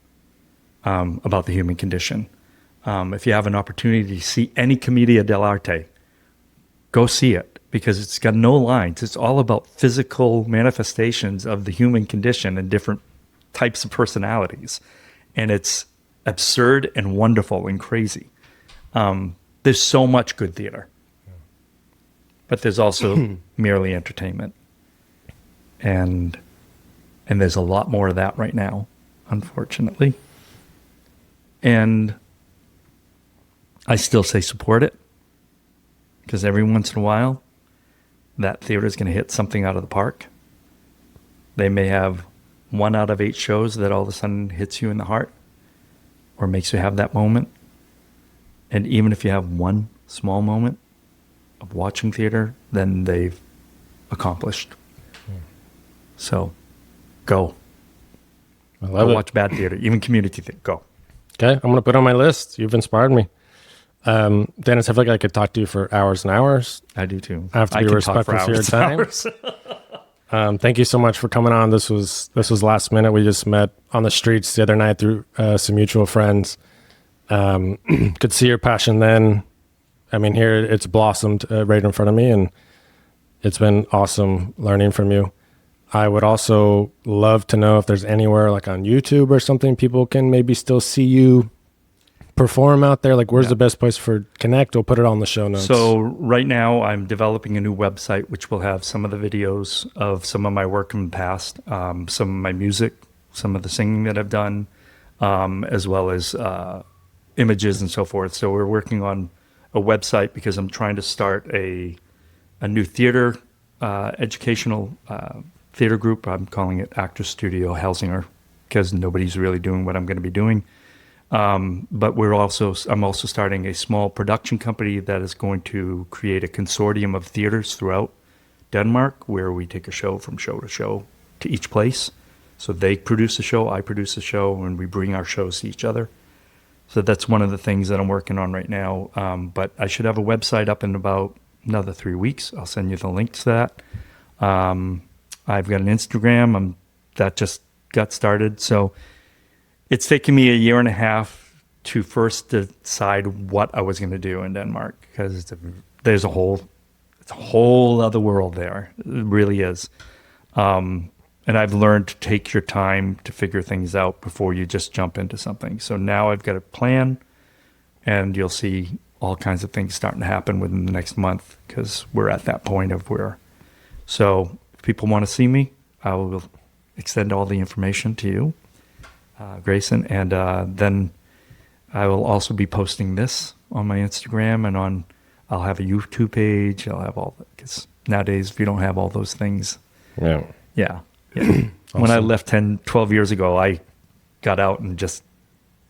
about the human condition. If you have an opportunity to see any Commedia dell'arte, go see it, because it's got no lines. It's all about physical manifestations of the human condition and different types of personalities. And it's absurd and wonderful and crazy. There's so much good theater, but there's also merely entertainment. And there's a lot more of that right now, unfortunately. And I still say support it, because every once in a while, that theater is going to hit something out of the park. They may have 1 out of 8 shows that all of a sudden hits you in the heart or makes you have that moment. And even if you have one small moment of watching theater, then they've accomplished. So go. I love go it. Watch bad theater, even community theater. Go. Okay, I'm going to put it on my list. You've inspired me. Dennis, I feel like I could talk to you for hours and hours. I do too. I have to be respectful to your time. Thank you so much for coming on. This was last minute. We just met on the streets the other night through some mutual friends. Could see your passion then. I mean, here it's blossomed right in front of me, and it's been awesome learning from you. I would also love to know if there's anywhere like on YouTube or something people can maybe still see you perform out there. Like, where's the best place for connect? We'll put it on the show notes. So right now I'm developing a new website, which will have some of the videos of some of my work in the past, some of my music, some of the singing that I've done, as well as images and so forth. So we're working on a website because I'm trying to start a new theater, educational theater group. I'm calling it Actor Studio Helsingør, because nobody's really doing what I'm going to be doing. But I'm also starting a small production company that is going to create a consortium of theaters throughout Denmark, where we take a show from show to show to each place. So they produce a show, I produce a show, and we bring our shows to each other. So that's one of the things that I'm working on right now. But I should have a website up in about another 3 weeks. I'll send you the link to that. I've got an Instagram that just got started. So it's taken me a year and a half to first decide what I was going to do in Denmark, because there's a whole other world there. It really is. And I've learned to take your time to figure things out before you just jump into something. So now I've got a plan, and you'll see all kinds of things starting to happen within the next month, because we're at that point of where. So if people want to see me, I will extend all the information to you, Grayson. And then I will also be posting this on my Instagram, and I'll have a YouTube page. I'll have all that, because nowadays, if you don't have all those things. Yeah. Yeah. Awesome. When I left 10, 12 years ago, I got out and just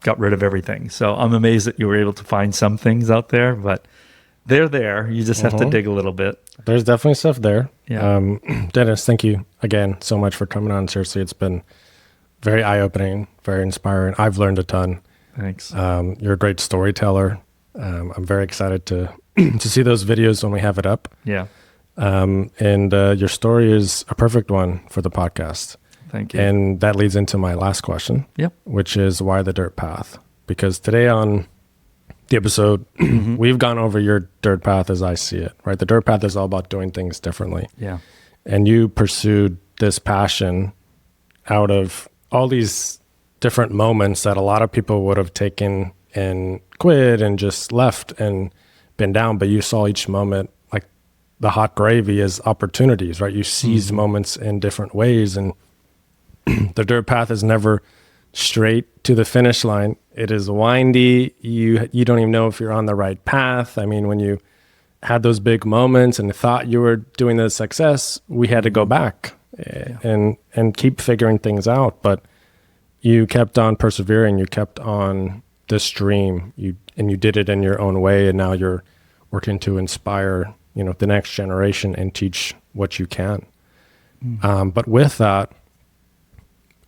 got rid of everything. So I'm amazed that you were able to find some things out there, but they're there. You just have to dig a little bit. There's definitely stuff there. Yeah. Dennis, thank you again so much for coming on. Seriously, it's been very eye-opening, very inspiring. I've learned a ton. Thanks. You're a great storyteller. I'm very excited to see those videos when we have it up. Yeah. And your story is a perfect one for the podcast. Thank you. And that leads into my last question, which is why the dirt path? Because today on the episode, we've gone over your dirt path as I see it, right? The dirt path is all about doing things differently. Yeah. And you pursued this passion out of all these different moments that a lot of people would have taken and quit and just left and been down, but you saw each moment the hot gravy as opportunities, right? You seize moments in different ways, and the dirt path is never straight to the finish line. It is windy. You don't even know if you're on the right path. I mean, when you had those big moments and thought you were doing the success, we had to go back and keep figuring things out. But you kept on persevering. You kept on this dream. You did it in your own way, and now you're working to inspire the next generation and teach what you can. But with that,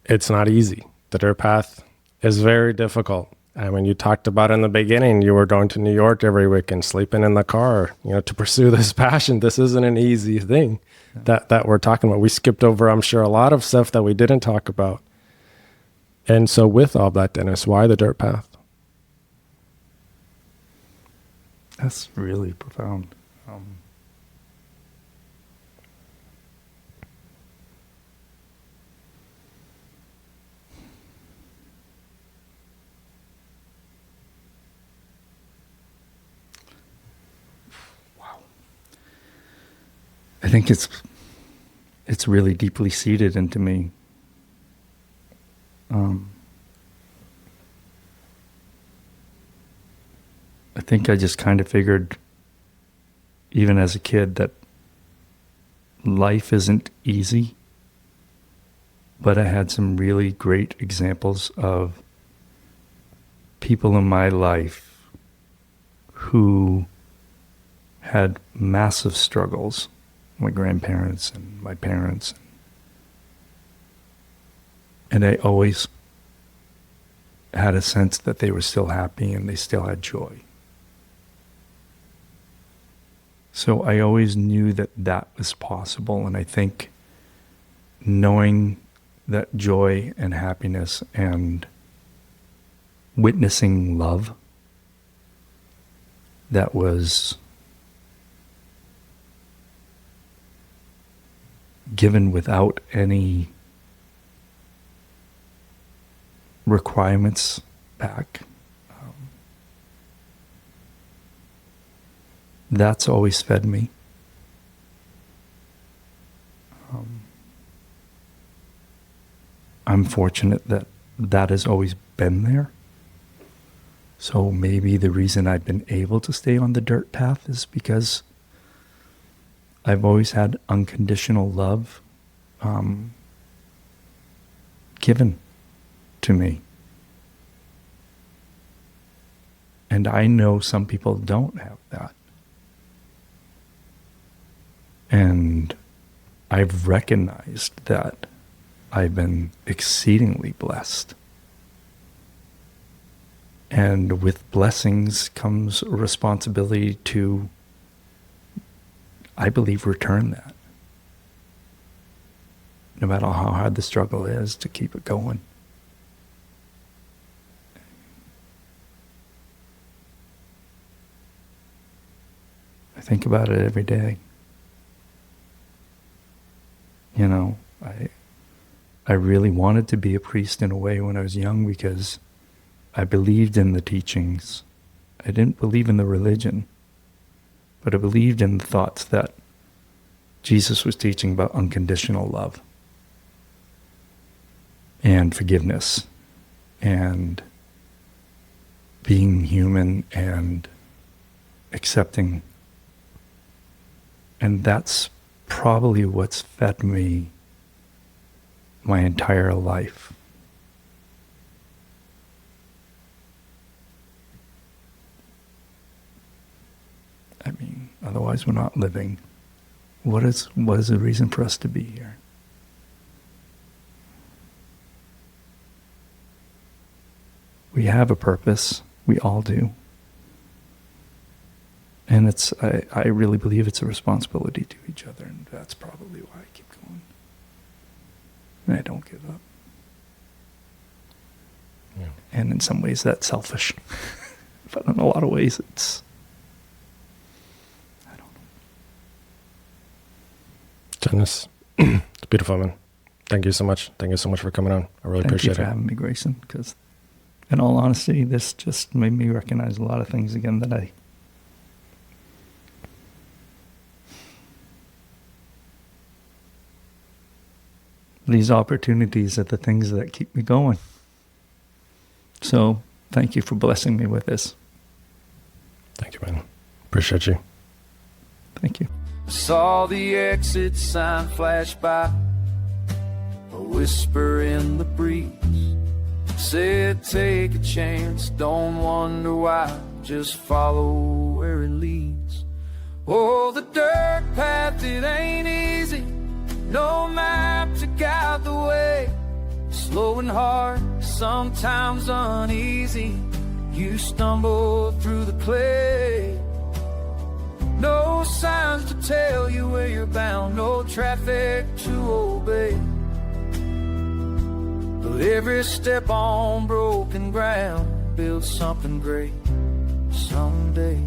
it's not easy. The dirt path is very difficult. I mean, you talked about in the beginning, you were going to New York every week and sleeping in the car, to pursue this passion. This isn't an easy thing that we're talking about. We skipped over, I'm sure, a lot of stuff that we didn't talk about. And so with all that, Dennis, why the dirt path? That's really profound. I think it's really deeply seated into me. I think I just kind of figured, even as a kid, that life isn't easy, but I had some really great examples of people in my life who had massive struggles. My grandparents and my parents. And I always had a sense that they were still happy and they still had joy. So I always knew that was possible. And I think knowing that joy and happiness and witnessing love that was given without any requirements back. That's always fed me. I'm fortunate that has always been there. So maybe the reason I've been able to stay on the dirt path is because I've always had unconditional love given to me. And I know some people don't have that. And I've recognized that I've been exceedingly blessed. And with blessings comes a responsibility to, I believe, return that. No matter how hard the struggle is, to keep it going. I think about it every day. You know, I really wanted to be a priest in a way when I was young because I believed in the teachings. I didn't believe in the religion, but I believed in the thoughts that Jesus was teaching about unconditional love and forgiveness and being human and accepting. And that's probably what's fed me my entire life. I mean, otherwise we're not living. What is the reason for us to be here? We have a purpose. We all do. And I really believe it's a responsibility to each other, and that's probably why I keep going. And I don't give up. Yeah. And in some ways that's selfish. But in a lot of ways it's, I don't know. Dennis, it's beautiful, man. Thank you so much. Thank you so much for coming on. I really appreciate it. Thank you for having me, Grayson, because in all honesty, this just made me recognize a lot of things again that these opportunities are the things that keep me going. So thank you for blessing me with this. Thank you, man. Appreciate you. Thank you. Saw the exit sign flash by, a whisper in the breeze said take a chance, don't wonder why, just follow where it leads. Oh, the dirt path, it ain't easy, no map to guide the way. Slow and hard, sometimes uneasy, you stumble through the clay. No signs to tell you where you're bound, no traffic to obey. But every step on broken ground builds something great someday.